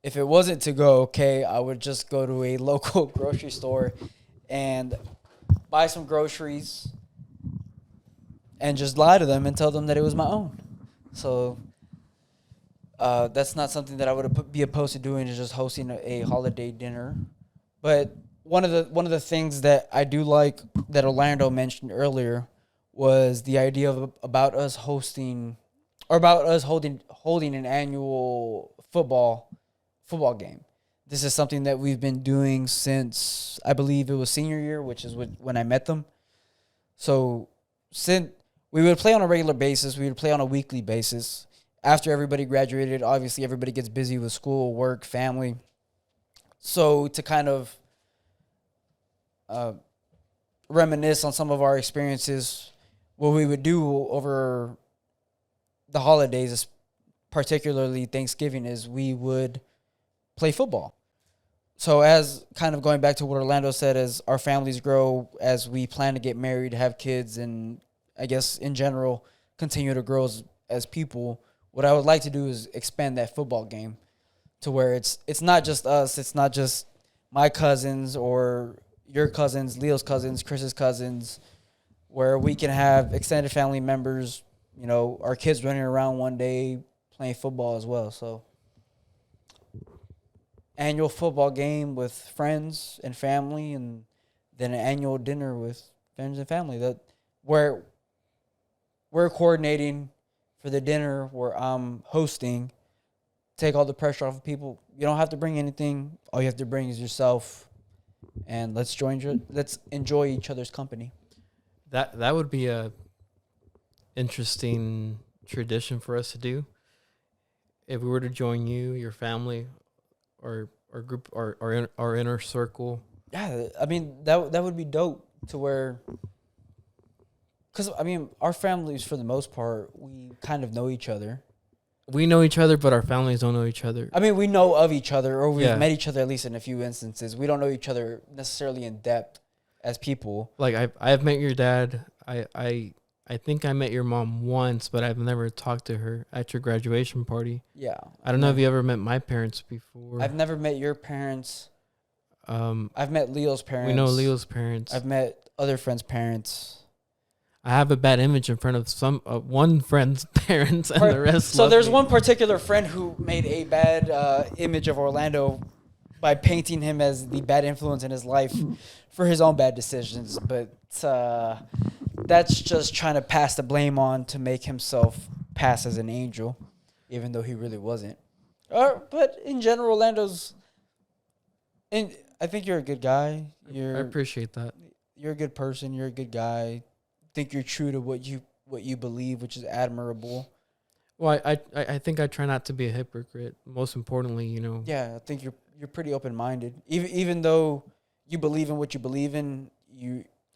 If it wasn't to go okay, I would just go to a local grocery store and buy some groceries and just lie to them and tell them that it was my own. So that's not something that I would be opposed to doing, is just hosting a holiday dinner. But one of the things that I do like that Orlando mentioned earlier was the idea of about us holding an annual football game. This is something that we've been doing since, I believe it was senior year, which is when I met them. So since we would play on a regular basis, we would play on a weekly basis. After everybody graduated, obviously everybody gets busy with school, work, family. So to kind of reminisce on some of our experiences, what we would do over the holidays, particularly Thanksgiving, is we would play football. So as kind of going back to what Orlando said, as our families grow, as we plan to get married, have kids, and I guess in general continue to grow as people, what I would like to do is expand that football game to where it's not just us, it's not just my cousins or your cousins, Leo's cousins, Chris's cousins, where we can have extended family members, our kids running around one day playing football as well. So annual football game with friends and family, and then an annual dinner with friends and family. That where we're coordinating for the dinner, where I'm hosting, take all the pressure off of people. You don't have to bring anything. All you have to bring is yourself, and let's enjoy each other's company. That would be a interesting tradition for us to do. If we were to join you, your family, or group, or our inner circle. Yeah, I mean that would be dope to where, because I mean our families for the most part we kind of know each other. We know each other, but our families don't know each other. I mean, we know of each other, or we've met each other at least in a few instances. We don't know each other necessarily in depth as people. Like I've met your dad. I think I met your mom once, but I've never talked to her at your graduation party. Yeah. I don't know if you ever met my parents before. I've never met your parents. I've met Leo's parents. We know Leo's parents. I've met other friends' parents. I have a bad image in front of one friend's parents and the rest. So there's one particular friend who made a bad image of Orlando by painting him as the bad influence in his life for his own bad decisions. But that's just trying to pass the blame on to make himself pass as an angel, even though he really wasn't. But in general, Orlando's... I think you're a good guy. I appreciate that. You're a good person. You're a good guy. Think you're true to what you believe, which is admirable. Well, I think I try not to be a hypocrite. Most importantly, Yeah, I think you're pretty open-minded. Even though you believe in what you believe in,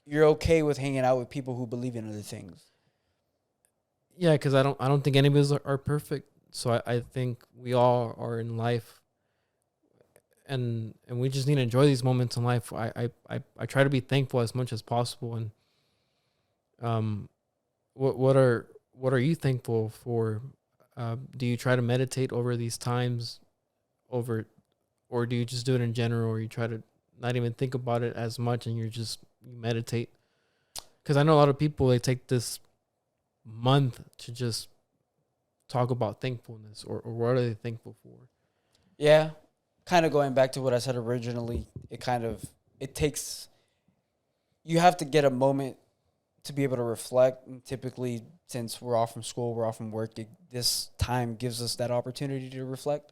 you're okay with hanging out with people who believe in other things. Yeah, because I don't think any of us are perfect. So I think we all are in life, and we just need to enjoy these moments in life. I try to be thankful as much as possible. And what are you thankful for? Do you try to meditate over these times, or do you just do it in general, or you try to not even think about it as much and you meditate? Because I know a lot of people, they take this month to just talk about thankfulness, or what are they thankful for? Yeah, kind of going back to what I said originally, you have to get a moment to be able to reflect. And typically, since we're off from school, we're off from work, this time gives us that opportunity to reflect.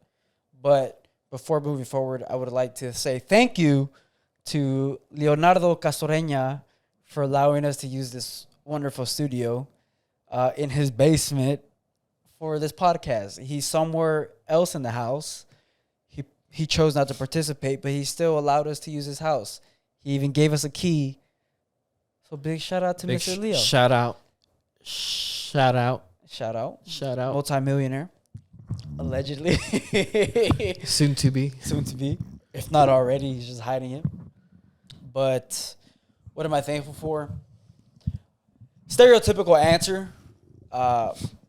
But before moving forward, I would like to say thank you to Leonardo Casoreña for allowing us to use this wonderful studio in his basement for this podcast. He's somewhere else in the house. He chose not to participate, but he still allowed us to use his house. He even gave us a key. So big shout out to Mr. Leo. Shout out. Shout out. Shout out. Shout out. Multi-millionaire. Allegedly. Soon to be. Soon to be. If not already, he's just hiding it. But what am I thankful for? Stereotypical answer.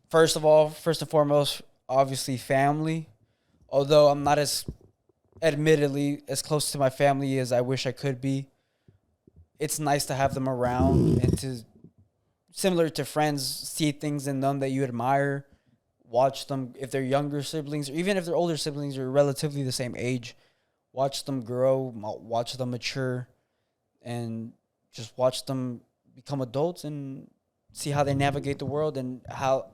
First and foremost, obviously family. Although I'm not admittedly as close to my family as I wish I could be. It's nice to have them around and to, similar to friends, see things in them that you admire. Watch them, if they're younger siblings, or even if they're older siblings or relatively the same age, watch them grow, watch them mature, and just watch them become adults and see how they navigate the world and how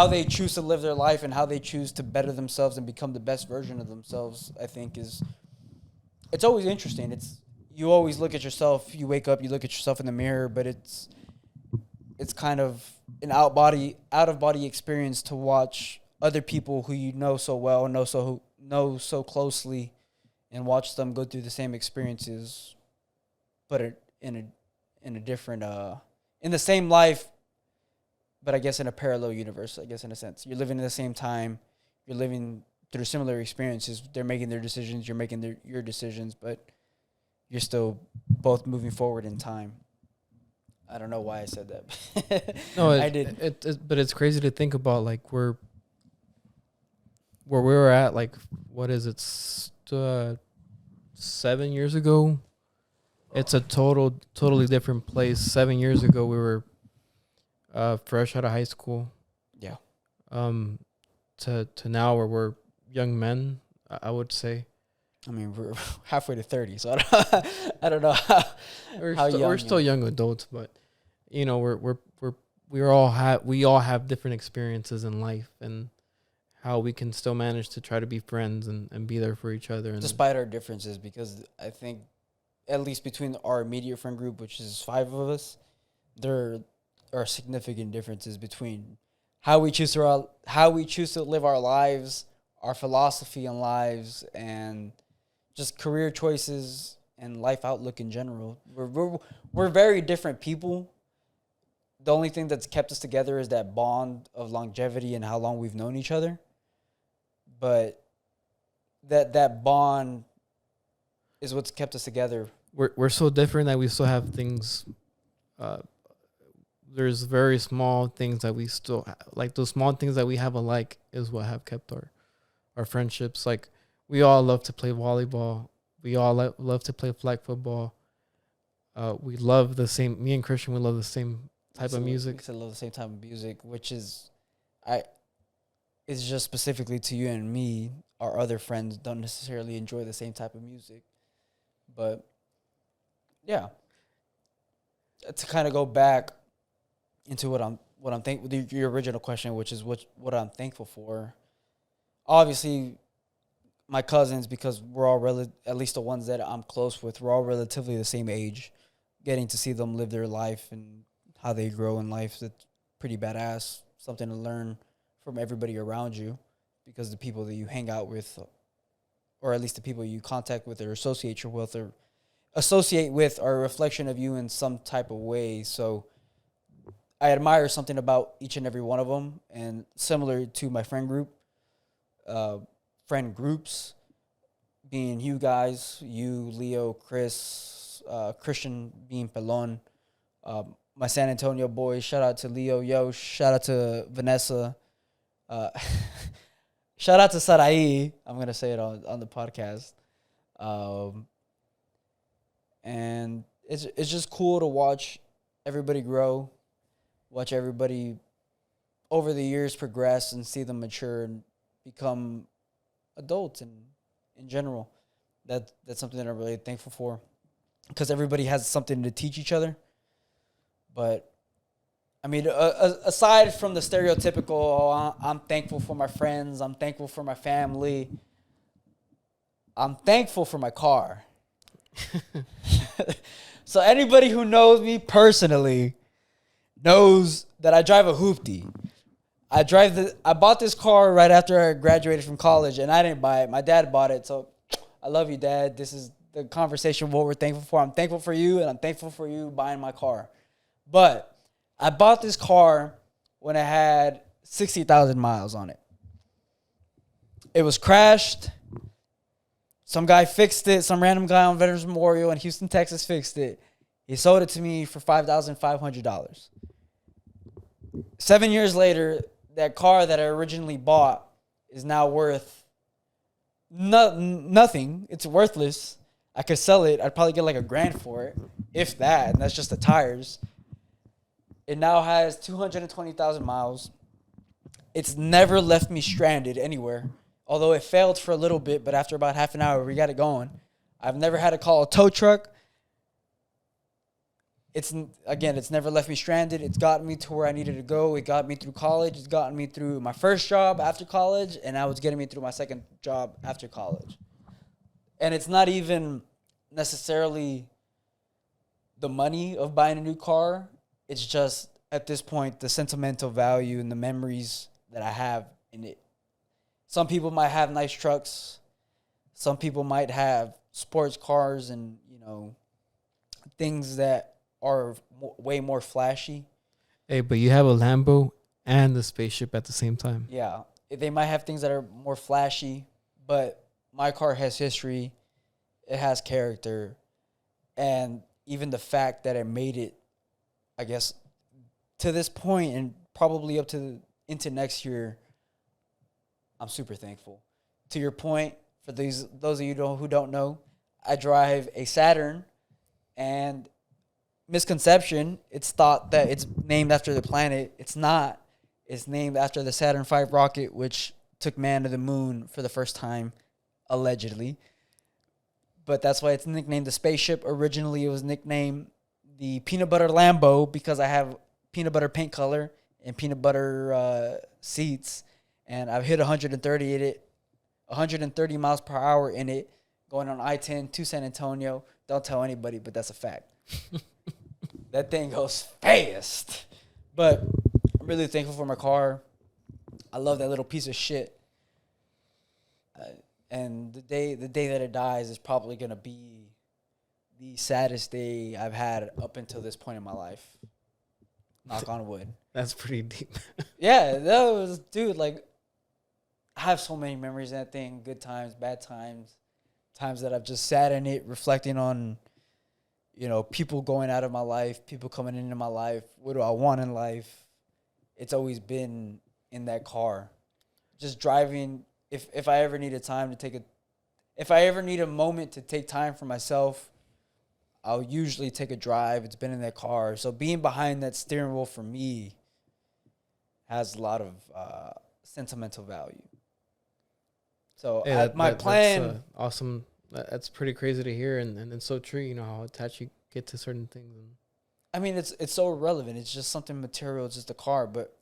they choose to live their life and how they choose to better themselves and become the best version of themselves. I think it's always interesting. You always look at yourself, you wake up, you look at yourself in the mirror, but it's kind of an out of body experience to watch other people who you know so well, know so closely, and watch them go through the same experiences, but in a different in the same life, but I guess in a parallel universe. I guess in a sense, you're living in the same time, you're living through similar experiences. They're making their decisions, you're making your decisions, but you're still both moving forward in time. I don't know why I said that. No, I did. But it's crazy to think about, like, where we were at, like, what is it, 7 years ago? It's a totally different place. 7 years ago, we were fresh out of high school. Yeah. To now where we're young men, I would say. I mean, we're halfway to 30, so I don't know how young. We're still young adults, but you know, we all have different experiences in life and how we can still manage to try to be friends and be there for each other. And despite our differences, because I think at least between our immediate friend group, which is 5 of us, there are significant differences between how we choose to live our lives, our philosophy in lives, and just career choices and life outlook in general. We're very different people. The only thing that's kept us together is that bond of longevity and how long we've known each other. But that bond is what's kept us together. We're so different that we still have things. There's very small things that we still like. Those small things that we have alike is what have kept our friendships. Like, we all love to play volleyball. We all love to play flag football. We love the same. Me and Christian, we love the same type of music. We love the same type of music, which is, it's just specifically to you and me. Our other friends don't necessarily enjoy the same type of music, but yeah. To kind of go back into what I'm thankful, your original question, which is what I'm thankful for. Obviously, my cousins, because we're all at least the ones that I'm close with, we're all relatively the same age. Getting to see them live their life and how they grow in life, that's pretty badass. Something to learn from everybody around you, because the people that you hang out with, or at least the people you contact with or associate with are a reflection of you in some type of way. So I admire something about each and every one of them, and similar to my friend groups, being you guys, you, Leo, Chris, Christian being Pelon, my San Antonio boys, shout out to Leo, shout out to Vanessa, shout out to Sarai, I'm going to say it on the podcast, and it's just cool to watch everybody grow, watch everybody over the years progress and see them mature and become adults and in general. That's something that I'm really thankful for, because everybody has something to teach each other. But I mean, aside from the stereotypical, I'm thankful for my friends, I'm thankful for my family, I'm thankful for my car. So anybody who knows me personally, knows that I drive a hoopty. I bought this car right after I graduated from college, and I didn't buy it. My dad bought it, so I love you, Dad. This is the conversation of what we're thankful for. I'm thankful for you, and I'm thankful for you buying my car. But I bought this car when it had 60,000 miles on it. It was crashed. Some guy fixed it. Some random guy on Veterans Memorial in Houston, Texas fixed it. He sold it to me for $5,500. 7 years later, that car that I originally bought is now worth nothing. It's worthless. I could sell it. I'd probably get like $1,000 for it, if that. And that's just the tires. It now has 220,000 miles. It's never left me stranded anywhere. Although it failed for a little bit, but after about half an hour, we got it going. I've never had to call a tow truck. It's never left me stranded. It's gotten me to where I needed to go. It got me through college. It's gotten me through my first job after college, and now it's getting me through my second job after college. And it's not even necessarily the money of buying a new car. It's just, at this point, the sentimental value and the memories that I have in it. Some people might have nice trucks. Some people might have sports cars and, things that are way more flashy. Hey, but you have a Lambo and the spaceship at the same time. Yeah. They might have things that are more flashy, but my car has history. It has character. And even the fact that it made it, I guess, to this point and probably up to into next year, I'm super thankful. To your point, for those of you who don't know, I drive a Saturn, and misconception, it's thought that it's named after the planet. It's not. It's named after the Saturn V rocket, which took man to the moon for the first time, allegedly. But that's why it's nicknamed the spaceship. Originally, it was nicknamed the Peanut Butter Lambo because I have peanut butter paint color and peanut butter seats. And I've hit 130 in it, 130 miles per hour in it, going on I-10 to San Antonio. Don't tell anybody, but that's a fact. That thing goes fast. But I'm really thankful for my car. I love that little piece of shit. And the day that it dies is probably going to be the saddest day I've had up until this point in my life. Knock on wood. That's pretty deep. Yeah, that was, dude, like, I have so many memories in that thing. Good times, bad times. Times that I've just sat in it, reflecting on, people going out of my life, people coming into my life. What do I want in life? It's always been in that car. Just driving. If I ever need if I ever need a moment to take time for myself, I'll usually take a drive. It's been in that car. So being behind that steering wheel for me has a lot of sentimental value. So hey, my plan... That's awesome. That's pretty crazy to hear, and it's so true, how attached you get to certain things. I mean, it's so irrelevant. It's just something material. It's just a car. But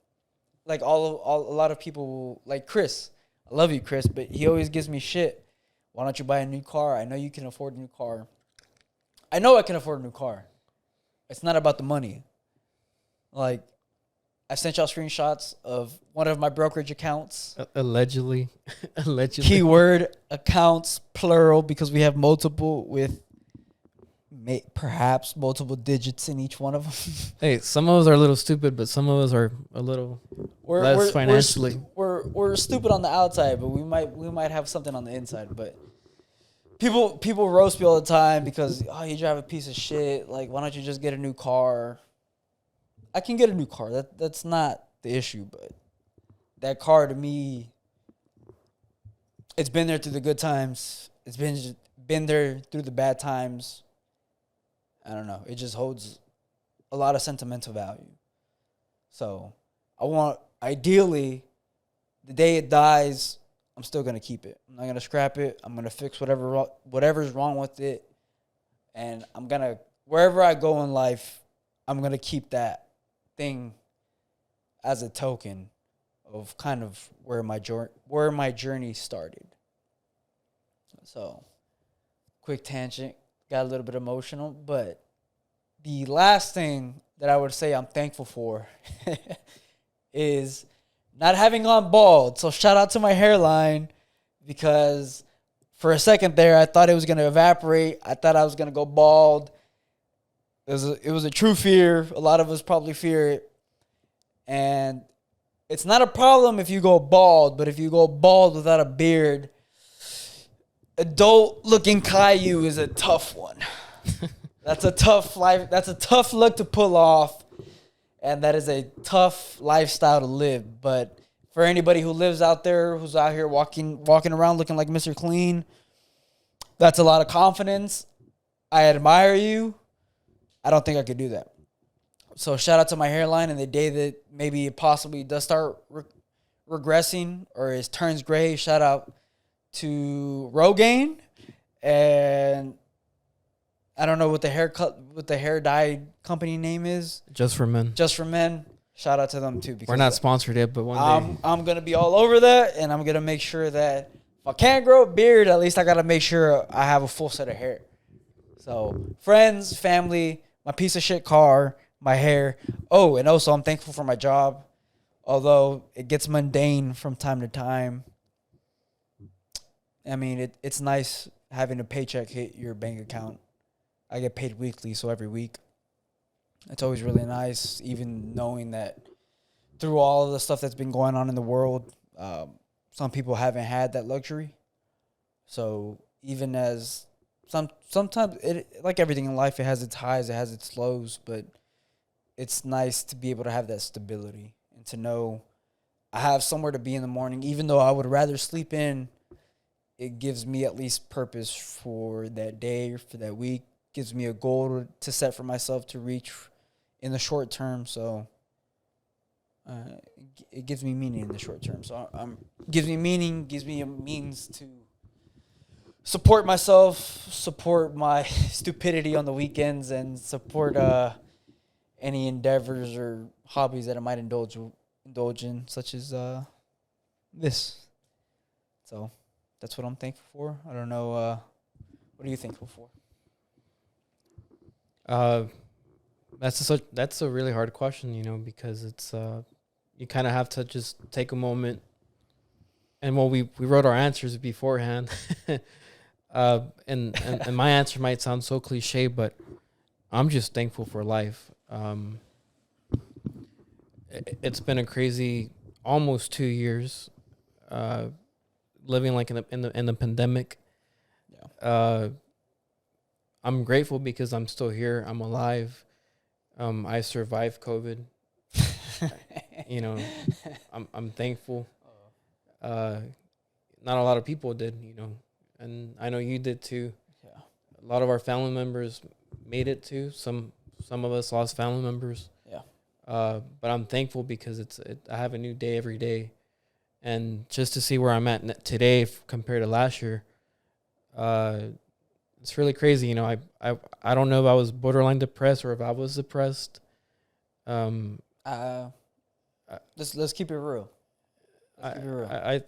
like a lot of people, like Chris, I love you, Chris, but he always gives me shit. Why don't you buy a new car? I know you can afford a new car. I know I can afford a new car. It's not about the money. Like, I sent y'all screenshots of one of my brokerage accounts. Allegedly. Keyword accounts, plural, because we have multiple with perhaps multiple digits in each one of them. Hey, some of us are a little stupid, but some of us are a little less financially. We're stupid on the outside, but we might have something on the inside. But people roast me all the time because, oh, you drive a piece of shit. Like, why don't you just get a new car? I can get a new car. That's not the issue, but that car to me, it's been there through the good times. It's been there through the bad times. I don't know. It just holds a lot of sentimental value. So ideally, the day it dies, I'm still going to keep it. I'm not going to scrap it. I'm going to fix whatever's wrong with it. And I'm going to, wherever I go in life, I'm going to keep that thing as a token of kind of where my journey started. So, quick tangent, got a little bit emotional, but the last thing that I would say I'm thankful for is not having gone bald. So shout out to my hairline, because for a second there, I thought it was going to evaporate. I thought I was going to go bald. It was a true fear. A lot of us probably fear it. And it's not a problem if you go bald, but if you go bald without a beard, adult-looking Caillou is a tough one. That's a tough life. That's a tough look to pull off, and that is a tough lifestyle to live. But for anybody who lives out there, who's out here walking around looking like Mr. Clean, that's a lot of confidence. I admire you. I don't think I could do that. So shout out to my hairline, and the day that maybe it possibly does start regressing or it turns gray, shout out to Rogaine. And I don't know what the hair dye company name is. Just for Men. Just for Men. Shout out to them too. We're not sponsored yet, but one day I'm gonna be all over that, and I'm gonna make sure that if I can't grow a beard, at least I gotta make sure I have a full set of hair. So friends, family, my piece of shit car, my hair. Oh, and also I'm thankful for my job, although it gets mundane from time to time. I mean, it's nice having a paycheck hit your bank account. I get paid weekly, so every week. It's always really nice, even knowing that through all of the stuff that's been going on in the world, some people haven't had that luxury. So even as sometimes, like everything in life, it has its highs, it has its lows, but it's nice to be able to have that stability and to know I have somewhere to be in the morning. Even though I would rather sleep in, it gives me at least purpose for that day or for that week. Gives me a goal to set for myself to reach in the short term. So it gives me meaning in the short term. So gives me meaning, gives me a means to support myself, support my stupidity on the weekends, and support any endeavors or hobbies that I might indulge in, such as this. So that's what I'm thankful for. I don't know. What are you thankful for? That's a really hard question, because it's you kind of have to just take a moment. And we wrote our answers beforehand. And my answer might sound so cliche, but I'm just thankful for life. It's been a crazy almost 2 years living like in the pandemic. Yeah. I'm grateful because I'm still here. I'm alive. I survived COVID. I'm thankful. Not a lot of people did, and I know you did too. Yeah. A lot of our family members made it too. Some of us lost family members. Yeah. But I'm thankful because I have a new day every day, and just to see where I'm at today compared to last year, it's really crazy. I don't know if I was borderline depressed or if I was depressed. Let's keep it real. I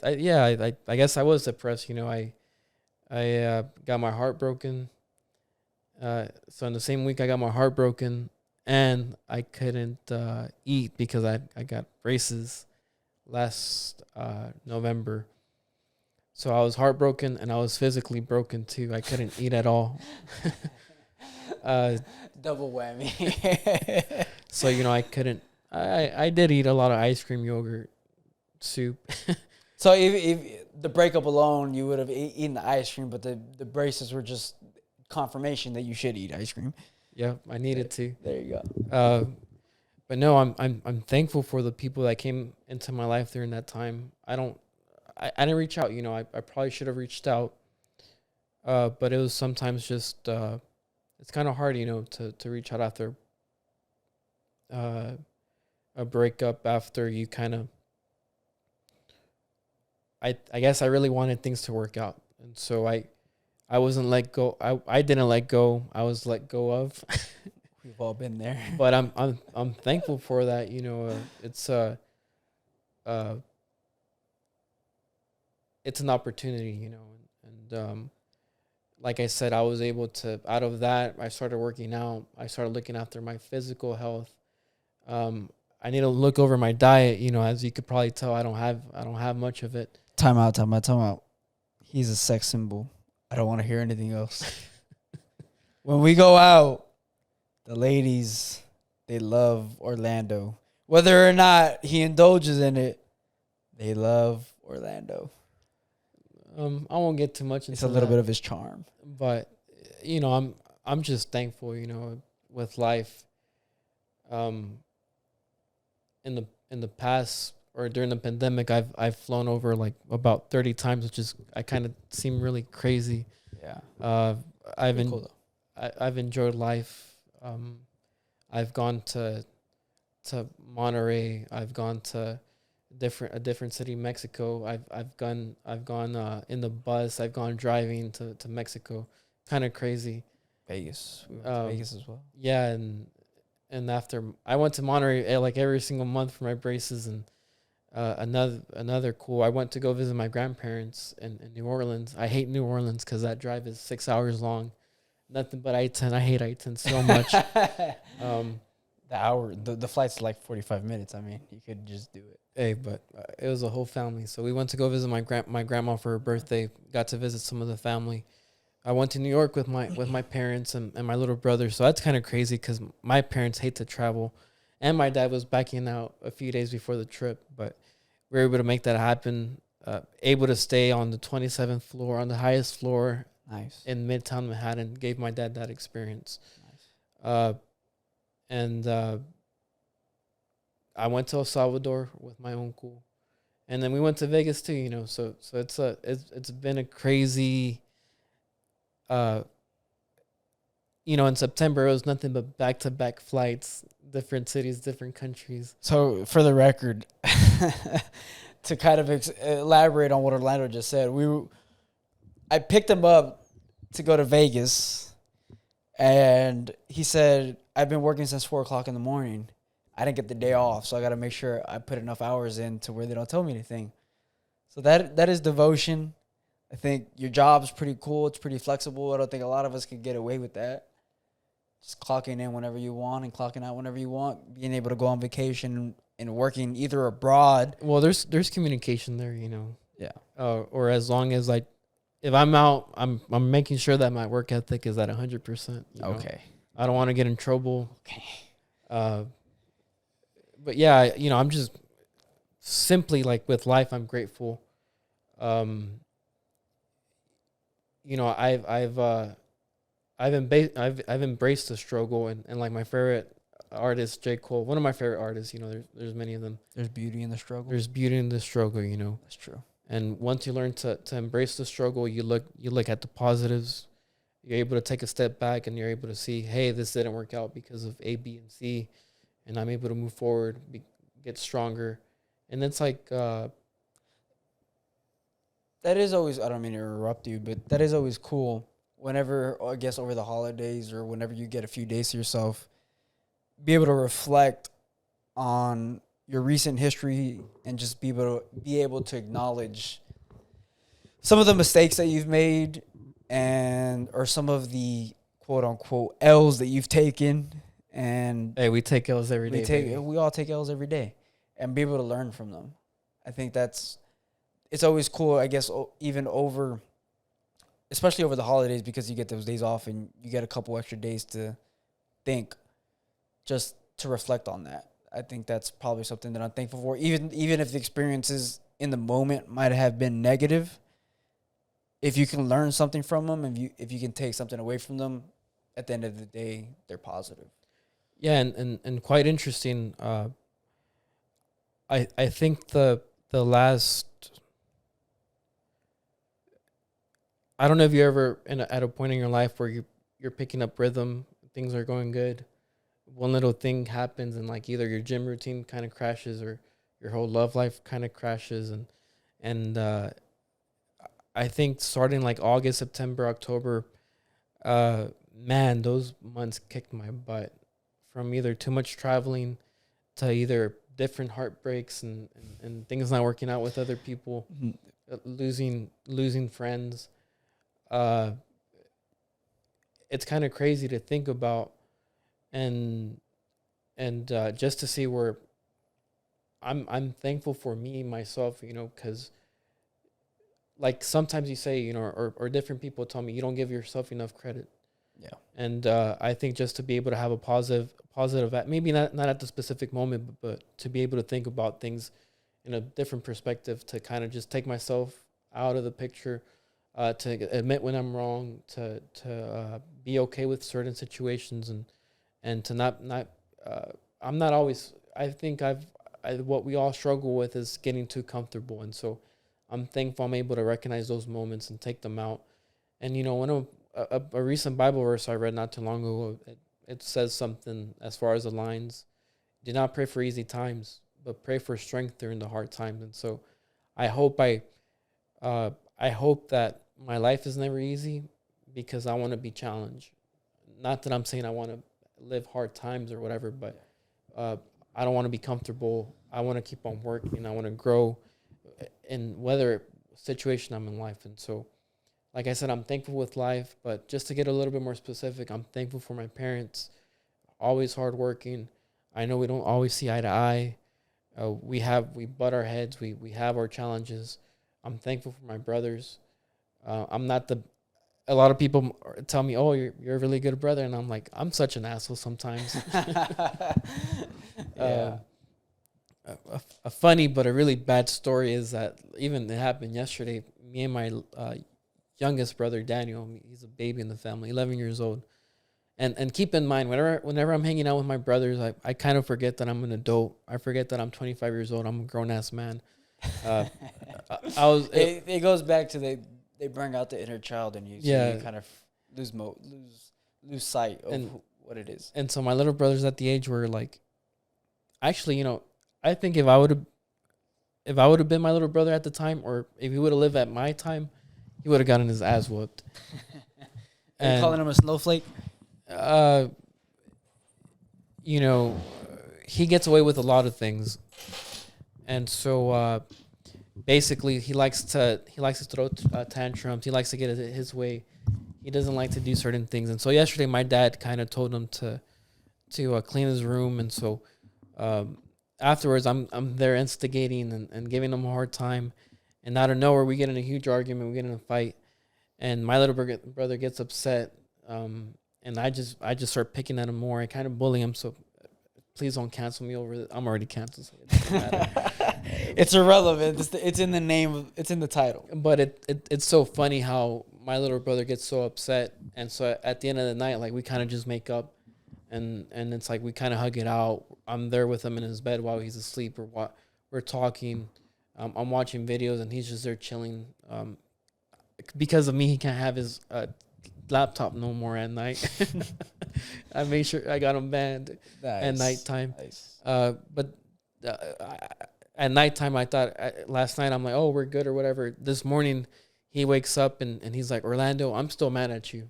guess I was depressed. I got my heart broken. So in the same week I got my heart broken, and I couldn't eat because I got braces last November. So I was heartbroken and I was physically broken too. I couldn't eat at all. Double whammy. So I couldn't. I did eat a lot of ice cream, yogurt, soup. So if the breakup alone, you would have eaten the ice cream, but the braces were just confirmation that you should eat ice cream. Yeah, I needed to. There you go. But no, I'm thankful for the people that came into my life during that time. I didn't reach out. I probably should have reached out. But it was sometimes just it's kind of hard, to reach out after a breakup, after you kind of. I guess I really wanted things to work out, and so I wasn't let go. I didn't let go. I was let go of. We've all been there. But I'm thankful for that. It's an opportunity, and like I said, I was able to, out of that, I started working out. I started looking after my physical health. I need to look over my diet. You know, as you could probably tell, I don't have much of it. Time out. He's a sex symbol. I don't want to hear anything else. When we go out, the ladies, they love Orlando. Whether or not he indulges in it, they love Orlando. I won't get too much into It's a little bit of his charm. but you know, I'm just thankful, you know, with life. In the past or during the pandemic, I've flown over like about 30 times, which is I kind of seem really crazy. Yeah. I've Cool, I've enjoyed life. I've gone to Monterey. I've gone to a different city, Mexico. I've gone in the bus. I've gone driving to Mexico. Kind of crazy. Vegas. We went to Vegas as well. Yeah, and after I went to Monterey like every single month for my braces, and another cool. I went to go visit my grandparents in New Orleans. I hate New Orleans because that drive is 6 hours long. Nothing but I-10. I hate I-10 so much. The flight's like 45 minutes. I mean, you could just do it. Hey, but it was a whole family. So we went to go visit my grandma for her birthday. Got to visit some of the family. I went to New York with my parents and my little brother. So that's kind of crazy because my parents hate to travel, and my dad was backing out a few days before the trip, but we were able to make that happen. Able to stay on the 27th floor, on the highest floor, Nice. in Midtown Manhattan. Gave my dad that experience. Nice. And I went to El Salvador with my uncle, and then we went to Vegas too. You know, so it's been a crazy. You know, in September it was nothing but back-to-back flights, different cities, different countries. So, for the record, to kind of elaborate on what Orlando just said, I picked him up to go to Vegas, and he said, "I've been working since 4:00 in the morning. I didn't get the day off, so I got to make sure I put enough hours in to where they don't tell me anything." So that is devotion. I think your job's pretty cool. It's pretty flexible. I don't think a lot of us could get away with that. Just clocking in whenever you want and clocking out whenever you want. Being able to go on vacation and working either abroad. Well, there's communication there, you know. Yeah. Or as long as like, if I'm out, I'm making sure that my work ethic is at 100%. Okay. I don't want to get in trouble. Okay. But yeah, you know, I'm just simply like with life, I'm grateful. You know, I've embraced the struggle, and like my favorite artist, J. Cole, one of my favorite artists. You know, there's many of them. There's beauty in the struggle. There's beauty in the struggle. You know, That's true. and once you learn to embrace the struggle, you look at the positives. You're able to take a step back, and you're able to see, hey, this didn't work out because of A, B, and C, and I'm able to move forward, get stronger, and it's like. That is always, I don't mean to interrupt you, but that is always cool. Whenever, I guess, over the holidays or whenever you get a few days to yourself, be able to reflect on your recent history and just be able to acknowledge some of the mistakes that you've made or some of the quote unquote L's that you've taken. And Hey, we take L's every day. we all take L's every day, and be able to learn from them. I think it's always cool, I guess, even especially over the holidays, because you get those days off and you get a couple extra days to think, just to reflect on that. I think that's probably something that I'm thankful for. Even if the experiences in the moment might have been negative, if you can learn something from them, if you can take something away from them, at the end of the day, they're positive. Yeah, and quite interesting. I think the last. I don't know if you're ever at a point in your life where you're picking up rhythm, things are going good. One little thing happens, and like either your gym routine kind of crashes or your whole love life kind of crashes, and I think starting like August, September, October, man, those months kicked my butt, from either too much traveling to either different heartbreaks and things not working out with other people, losing friends. It's kind of crazy to think about, and and just to see where I'm thankful for me myself, because like sometimes you say, or different people tell me you don't give yourself enough credit. Yeah. And I think just to be able to have a positive, maybe not at the specific moment, but to be able to think about things in a different perspective, to kind of just take myself out of the picture, to admit when I'm wrong, to be okay with certain situations, and to not I'm not always. I think what we all struggle with is getting too comfortable, and so I'm thankful I'm able to recognize those moments and take them out. And when a recent Bible verse I read not too long ago, it says something as far as the lines: "Do not pray for easy times, but pray for strength during the hard times." And so, I hope I hope that my life is never easy, because I want to be challenged. Not that I'm saying I want to live hard times or whatever, but I don't want to be comfortable. I want to keep on working. I want to grow in whether situation I'm in life. And so, like I said, I'm thankful with life, but just to get a little bit more specific, I'm thankful for my parents, always hardworking. I know we don't always see eye to eye. We butt our heads. We have our challenges. I'm thankful for my brothers. I'm not a lot of people tell me, "Oh, you're a really good brother," and I'm like, I'm such an asshole sometimes. Yeah. A funny but a really bad story is that even it happened yesterday. Me and my youngest brother Daniel, he's a baby in the family, 11 years old. And keep in mind, whenever I'm hanging out with my brothers, I kind of forget that I'm an adult. I forget that I'm 25 years old. I'm a grown ass man. It goes back to they bring out the inner child in you. So Yeah. you kind of lose sight of what it is. And so my little brother's at the age where, like, actually, I think if I would have been my little brother at the time, or if he would have lived at my time, he would have gotten his ass whooped. Are you calling him a snowflake? He gets away with a lot of things, and so basically he likes to throw tantrums. He likes to get it his way. He doesn't like to do certain things. And so yesterday my dad kind of told him to clean his room, and so afterwards I'm there instigating and giving him a hard time, and out of nowhere we get in a huge argument. We get in a fight, and my little brother gets upset, and I just start picking at him more. I kind of bully him. So please don't cancel me over. I'm already canceled. So it doesn't matter. It's irrelevant. It's in the name. It's in the title. But it's so funny how my little brother gets so upset, and so at the end of the night, like, we kind of just make up, and it's like we kind of hug it out. I'm there with him in his bed while he's asleep, or we're talking. I'm watching videos, and he's just there chilling. Because of me, he can't have his laptop no more at night. I made sure I got him banned at nighttime. Nice. But at nighttime, I thought last night I'm like, oh, we're good or whatever. This morning, he wakes up and he's like, Orlando, I'm still mad at you.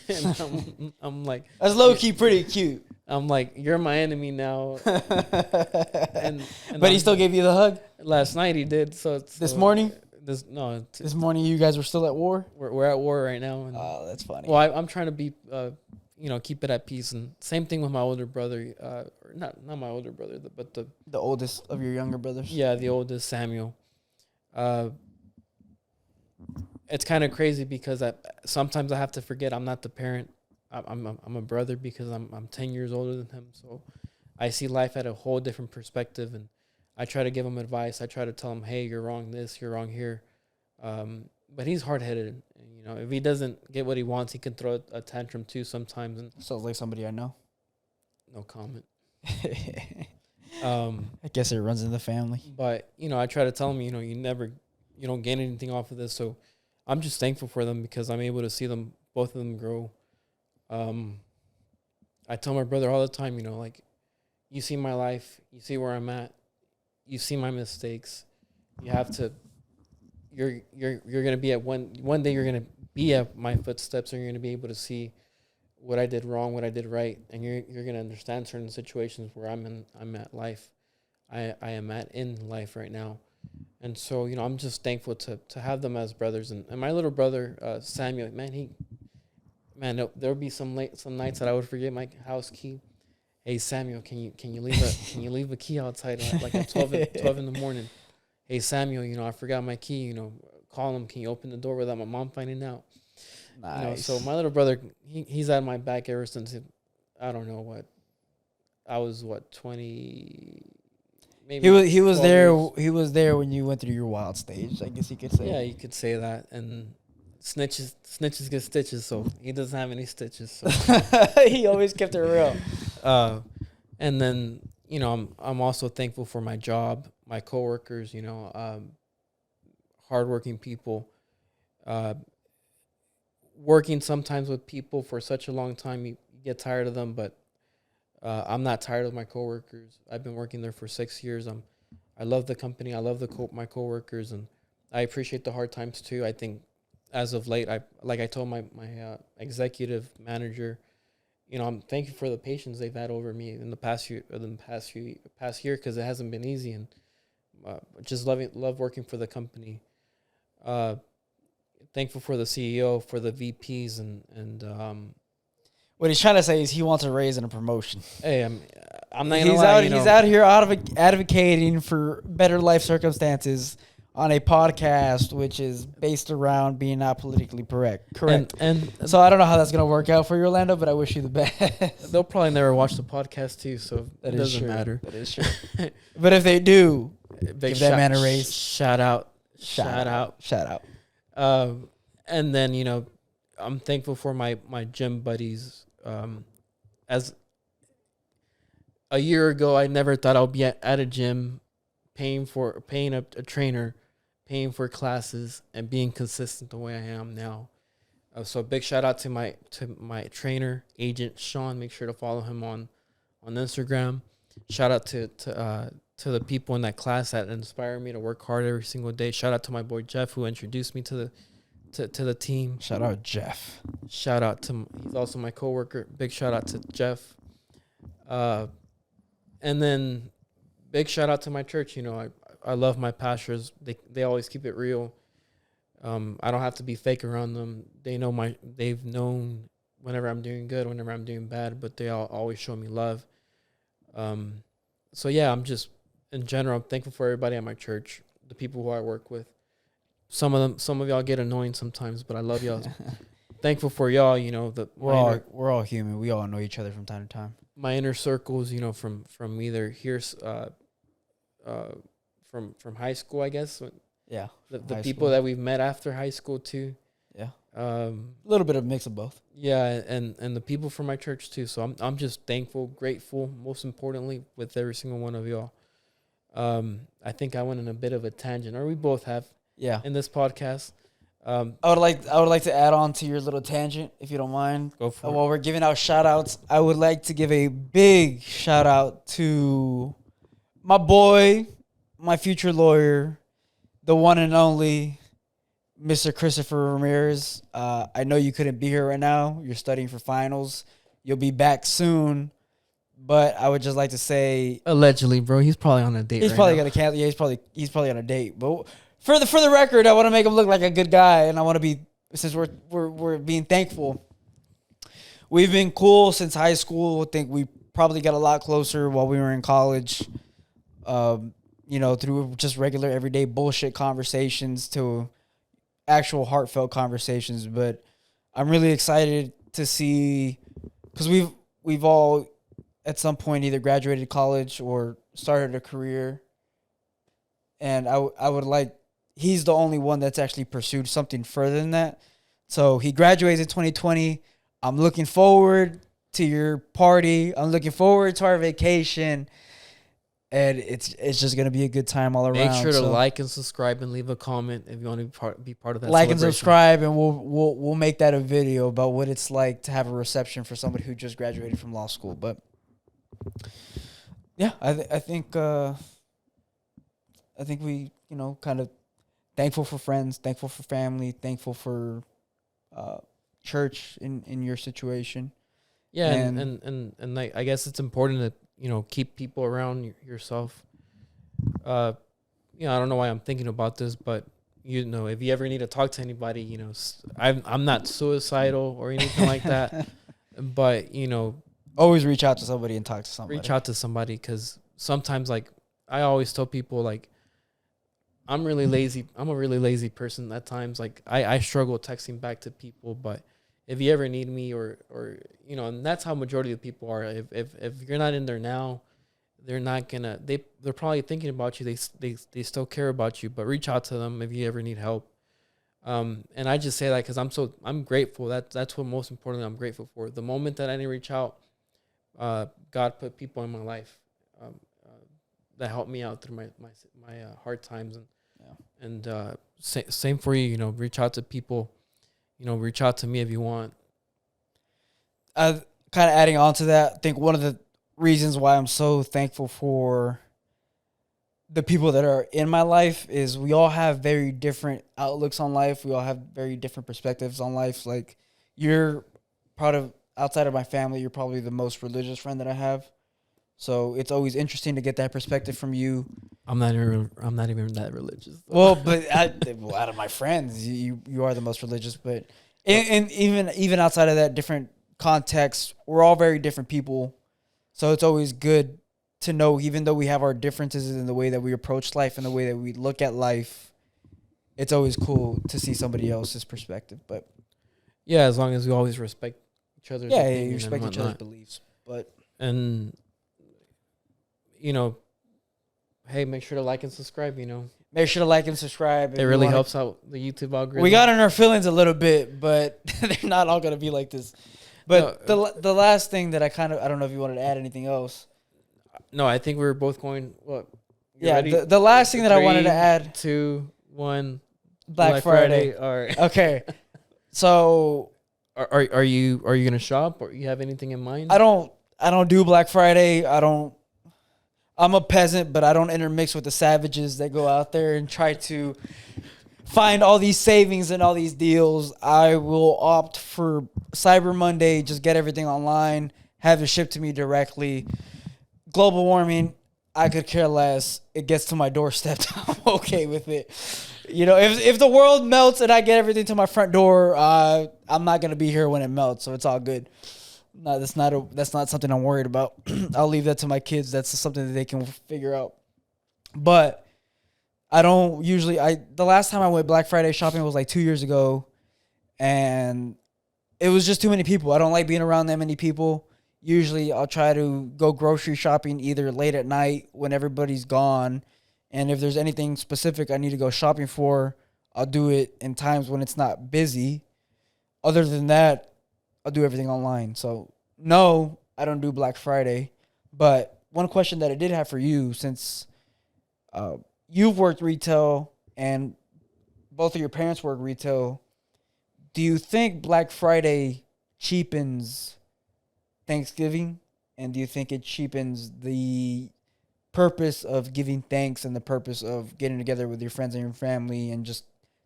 And I'm like, that's low key pretty cute. I'm like, you're my enemy now. and but he still gave you the hug last night. He did. This morning. This morning, you guys were still at war. We're at war right now. And, oh, that's funny. Well, I'm trying to be, keep it at peace. And same thing with my older brother. Or not my older brother, but the oldest of your younger brothers. Yeah, the oldest, Samuel. It's kind of crazy because sometimes I have to forget I'm not the parent. I'm a brother because I'm 10 years older than him. So I see life at a whole different perspective, and I try to give him advice. I try to tell him, hey, you're wrong this, you're wrong here. But he's hard-headed. If he doesn't get what he wants, he can throw a tantrum too sometimes. And sounds like somebody I know. No comment. I guess it runs in the family. But, I try to tell him, you don't gain anything off of this. So I'm just thankful for them because I'm able to see both of them grow. I tell my brother all the time, like, you see my life, you see where I'm at, you see my mistakes. You have to. You're gonna be at one day. You're gonna be at my footsteps, and you're gonna be able to see what I did wrong, what I did right, and you're gonna understand certain situations where I'm at life. I am in life right now, and so I'm just thankful to have them as brothers. And my little brother Samuel, man, there'll be some nights that I would forget my house key, Hey Samuel, can you leave a key outside like at 12 in the morning? Hey Samuel, I forgot my key. Call him. Can you open the door without my mom finding out? Nice. So my little brother, he's at my back ever since I don't know what. I was 20. Maybe he was 12 there. years. He was there when you went through your wild stage. I guess you could say. Yeah, you could say that. And snitches get stitches. So he doesn't have any stitches. So. He always kept it real. And then I'm also thankful for my job, my coworkers. Hardworking people. Working sometimes with people for such a long time, you get tired of them, but I'm not tired of my coworkers. I've been working there for 6 years. I love the company. I love my coworkers, and I appreciate the hard times too. I think as of late, I told my executive manager, I'm thankful for the patience they've had over me in the past year, because it hasn't been easy, and just love working for the company. Thankful for the CEO, for the VPs, and what he's trying to say is he wants a raise and a promotion. Hey, I'm not gonna lie. He's out here advocating for better life circumstances on a podcast, which is based around being not politically correct. And so I don't know how that's gonna work out for you, Orlando, but I wish you the best. They'll probably never watch the podcast too, so that it doesn't true. matter. That is true. But if they do, give that man a raise. Shout out. And then I'm thankful for my gym buddies. As a year ago, I never thought I'd be at a gym, paying a trainer, paying for classes, and being consistent the way I am now. So big shout out to my trainer, agent Sean. Make sure to follow him on Instagram. Shout out to the people in that class that inspire me to work hard every single day. Shout out to my boy Jeff, who introduced me to the team. Shout out Jeff. Shout out to he's also my coworker. Big shout out to Jeff. And then big shout out to my church. I love my pastors. They always keep it real. I don't have to be fake around them. They've known whenever I'm doing good, whenever I'm doing bad, but they always show me love. So yeah, I'm just in general, I'm thankful for everybody at my church, the people who I work with. Some of y'all get annoying sometimes, but I love y'all. Thankful for y'all. We're all human. We all know each other from time to time. My inner circles, from either here, from high school, I guess. Yeah. The people that we've met after high school too. Yeah. A little bit of mix of both. Yeah, and the people from my church too. So I'm just thankful, grateful, most importantly, with every single one of y'all. I think I went in a bit of a tangent, or we both have. Yeah. In this podcast. I would like to add on to your little tangent, if you don't mind. Go for it. While we're giving out shout outs, I would like to give a big shout out to my boy, my future lawyer, the one and only Mr. Christopher Ramirez. I know you couldn't be here right now. You're studying for finals. You'll be back soon. But I would just like to say, allegedly, bro, he's probably on a date. He's probably gonna cancel. Yeah, he's probably on a date. But for the record, I want to make him look like a good guy, and I want to be, since we're being thankful. We've been cool since high school. I think we probably got a lot closer while we were in college. Through just regular everyday bullshit conversations to actual heartfelt conversations. But I'm really excited to see, because we've all at some point either graduated college or started a career. And I would like, he's the only one that's actually pursued something further than that. So he graduates in 2020. I'm looking forward to your party. I'm looking forward to our vacation. And it's just going to be a good time all around. Make sure to like and subscribe and leave a comment if you want to be part of that like and subscribe, and we'll make that a video about what it's like to have a reception for somebody who just graduated from law school. But yeah, I think we, kind of thankful for friends, thankful for family, thankful for church in your situation. Yeah, and I guess it's important to, keep people around yourself. I don't know why I'm thinking about this, but if you ever need to talk to anybody, I'm not suicidal or anything like that, but Always reach out to somebody and talk to somebody. Reach out to somebody, because sometimes, like, I always tell people, like, I'm really lazy. I'm a really lazy person at times. Like, I struggle texting back to people, but if you ever need me, or and that's how majority of people are. If you're not in there now, they're not gonna. They're probably thinking about you. They still care about you, but reach out to them if you ever need help. And I just say that because I'm grateful. That's what most importantly I'm grateful for. The moment that I didn't reach out, God put people in my life that helped me out through my hard times, and same for you. Reach out to people. Reach out to me if you want. Kind of adding on to that, I think one of the reasons why I'm so thankful for the people that are in my life is we all have very different outlooks on life. We all have very different perspectives on life. Like, you're outside of my family, you're probably the most religious friend that I have. So it's always interesting to get that perspective from you. I'm not even that religious, though. Well, but out of my friends, you are the most religious. But and even outside of that, different contexts, we're all very different people. So it's always good to know, even though we have our differences in the way that we approach life and the way that we look at life, it's always cool to see somebody else's perspective. But yeah, as long as we always respect each other's opinion, you respect each other's beliefs. And hey, make sure to like and subscribe. Make sure to like and subscribe. It really helps out the YouTube algorithm. We got in our feelings a little bit, but they're not all gonna be like this. But the last thing that I don't know if you wanted to add anything else. No, I think we were both going. What? Yeah, the last thing that I wanted to add. 2, 1. Black Friday. All right. Okay. So are you gonna shop, or you have anything in mind? I don't do Black Friday. I'm a peasant, but I don't intermix with the savages that go out there and try to find all these savings and all these deals. I will opt for Cyber Monday, just get everything online, have it shipped to me directly. Global warming, I could care less. It gets to my doorstep, I'm okay with it. If the world melts and I get everything to my front door, I'm not gonna be here when it melts, so it's all good. No, that's not something I'm worried about. I'll leave that to my kids. That's something that they can figure out. But I don't usually. The last time I went Black Friday shopping was like 2 years ago, and it was just too many people. I don't like being around that many people. Usually, I'll try to go grocery shopping either late at night when everybody's gone, and if there's anything specific I need to go shopping for, I'll do it in times when it's not busy. Other than that, I'll do everything online. So, no, I don't do Black Friday. But one question that I did have for you, since you've worked retail and both of your parents work retail, do you think Black Friday cheapens Thanksgiving? And do you think it cheapens the purpose of giving thanks and the purpose of getting together with your friends and your family and just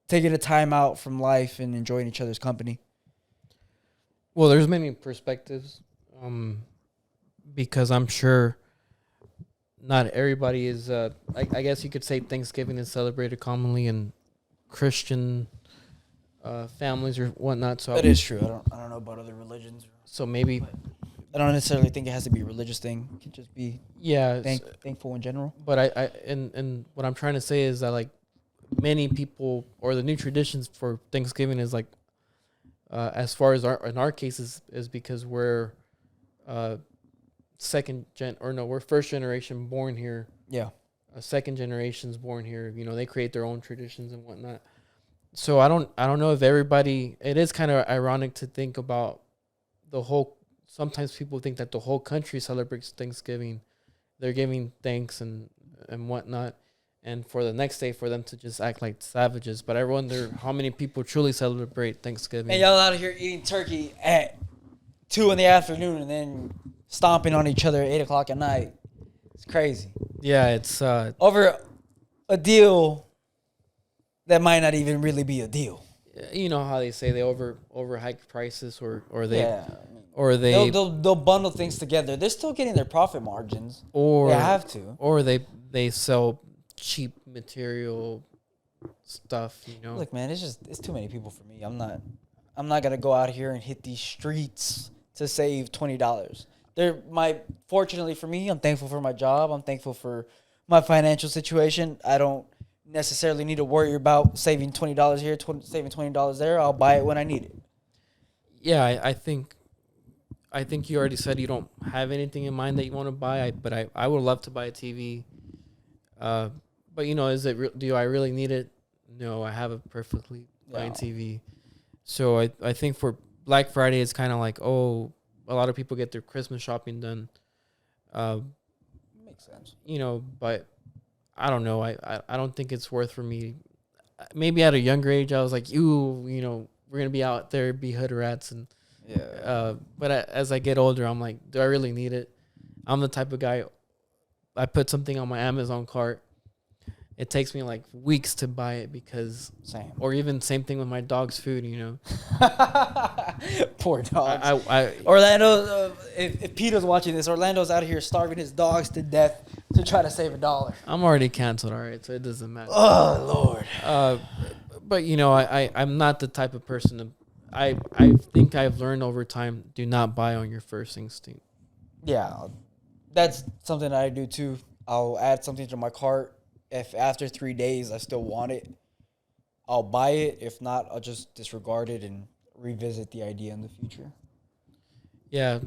taking a time out from life and enjoying each other's company? Well, there's many perspectives, because I'm sure not everybody is. I guess you could say Thanksgiving is celebrated commonly in Christian families or whatnot. So that is true. I don't know about other religions. So maybe I don't necessarily think it has to be a religious thing. It could just be thankful in general. But and what I'm trying to say is that, like, many people, or the new traditions for Thanksgiving is like. As far as in our cases is because we're we're first generation born here. Yeah. Second generation's born here. They create their own traditions and whatnot. So I don't know if everybody. It is kind of ironic to think about the whole. Sometimes people think that the whole country celebrates Thanksgiving. They're giving thanks and whatnot. And for the next day, for them to just act like savages. But I wonder how many people truly celebrate Thanksgiving. And y'all out of here eating turkey at 2 p.m. and then stomping on each other at 8 o'clock at night. It's crazy. Yeah, it's over a deal that might not even really be a deal. You know how they say they overhike prices, or they. Yeah. Or they'll bundle things together. They're still getting their profit margins. Or they have to. Or they sell cheap material stuff, Look, man, it's too many people for me. I'm not gonna go out here and hit these streets to save $20. Fortunately for me, I'm thankful for my job. I'm thankful for my financial situation. I don't necessarily need to worry about saving $20 here, saving $20 there. I'll buy it when I need it. Yeah, I think you already said you don't have anything in mind that you want to buy. But I would love to buy a TV. But do I really need it? No, I have a perfectly fine TV. So I think for Black Friday, it's kind of like, a lot of people get their Christmas shopping done. Makes sense. But I don't know. I don't think it's worth for me. Maybe at a younger age, I was like, we're gonna be out there, be hood rats, and but as I get older, I'm like, do I really need it? I'm the type of guy. I put something on my Amazon cart. It takes me like weeks to buy it because or even same thing with my dog's food, Poor dogs. I Orlando, if Peter's watching this, Orlando's out here starving his dogs to death to try to save $1. I'm already canceled, all right, so it doesn't matter. Oh Lord. But I'm not the type of person to. I think I've learned over time, do not buy on your first instinct. Yeah, that's something that I do too. I'll add something to my cart. If after 3 days I still want it, I'll buy it. If not, I'll just disregard it and revisit the idea in the future. Yeah.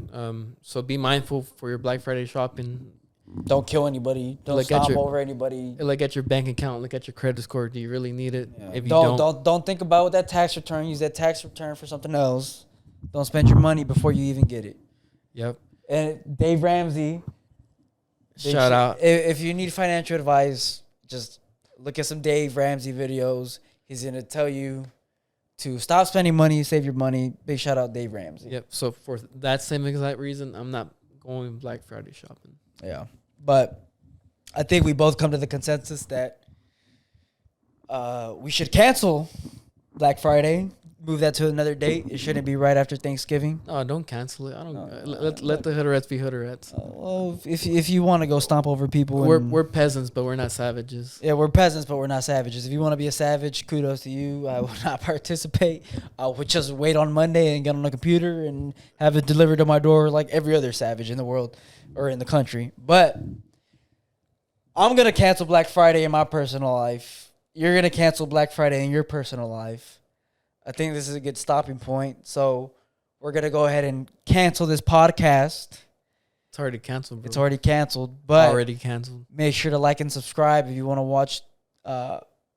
So be mindful for your Black Friday shopping. Don't kill anybody. Don't stomp over anybody. Look at your bank account. Look at your credit score. Do you really need it? Yeah. If you don't think about that tax return. Use that tax return for something else. Don't spend your money before you even get it. Yep. And Dave Ramsey. Shout out. If you need financial advice, just look at some Dave Ramsey videos. He's going to tell you to stop spending money, save your money. Big shout out Dave Ramsey. Yep. So for that same exact reason, I'm not going Black Friday shopping. Yeah. But I think we both come to the consensus that we should cancel Black Friday. Move that to another date. It shouldn't be right after Thanksgiving. Oh, don't cancel it. I don't. Let the hooderettes be hooderettes. Well, if you want to go stomp over people, we're peasants, but we're not savages. Yeah, we're peasants, but we're not savages. If you want to be a savage, kudos to you. I will not participate. I would just wait on Monday and get on the computer and have it delivered to my door like every other savage in the world or in the country. But I'm gonna cancel Black Friday in my personal life. You're gonna cancel Black Friday in your personal life. I think this is a good stopping point. So we're going to go ahead and cancel this podcast. It's already canceled, bro. It's already canceled. But already canceled. Make sure to like and subscribe if you want to watch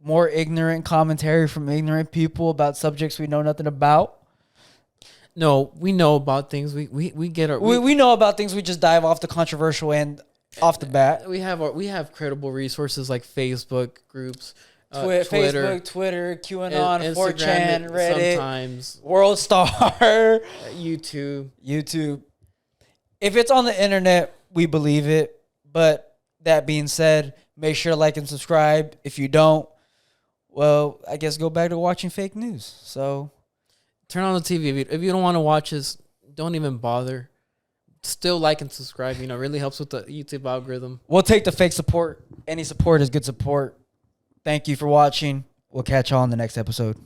more ignorant commentary from ignorant people about subjects we know nothing about. No, we know about things. We get our... We know about things. We just dive off the controversial end off the bat. We have credible resources like Facebook groups, Twitter, Facebook, Twitter, QAnon, 4chan, Reddit, sometimes World Star, YouTube. If it's on the internet, we believe it. But that being said, make sure to like and subscribe. If you don't, well, I guess go back to watching fake news. So turn on the TV. If you don't want to watch this, don't even bother. Still like and subscribe. Really helps with the YouTube algorithm. We'll take the fake support. Any support is good support. Thank you for watching. We'll catch y'all on the next episode.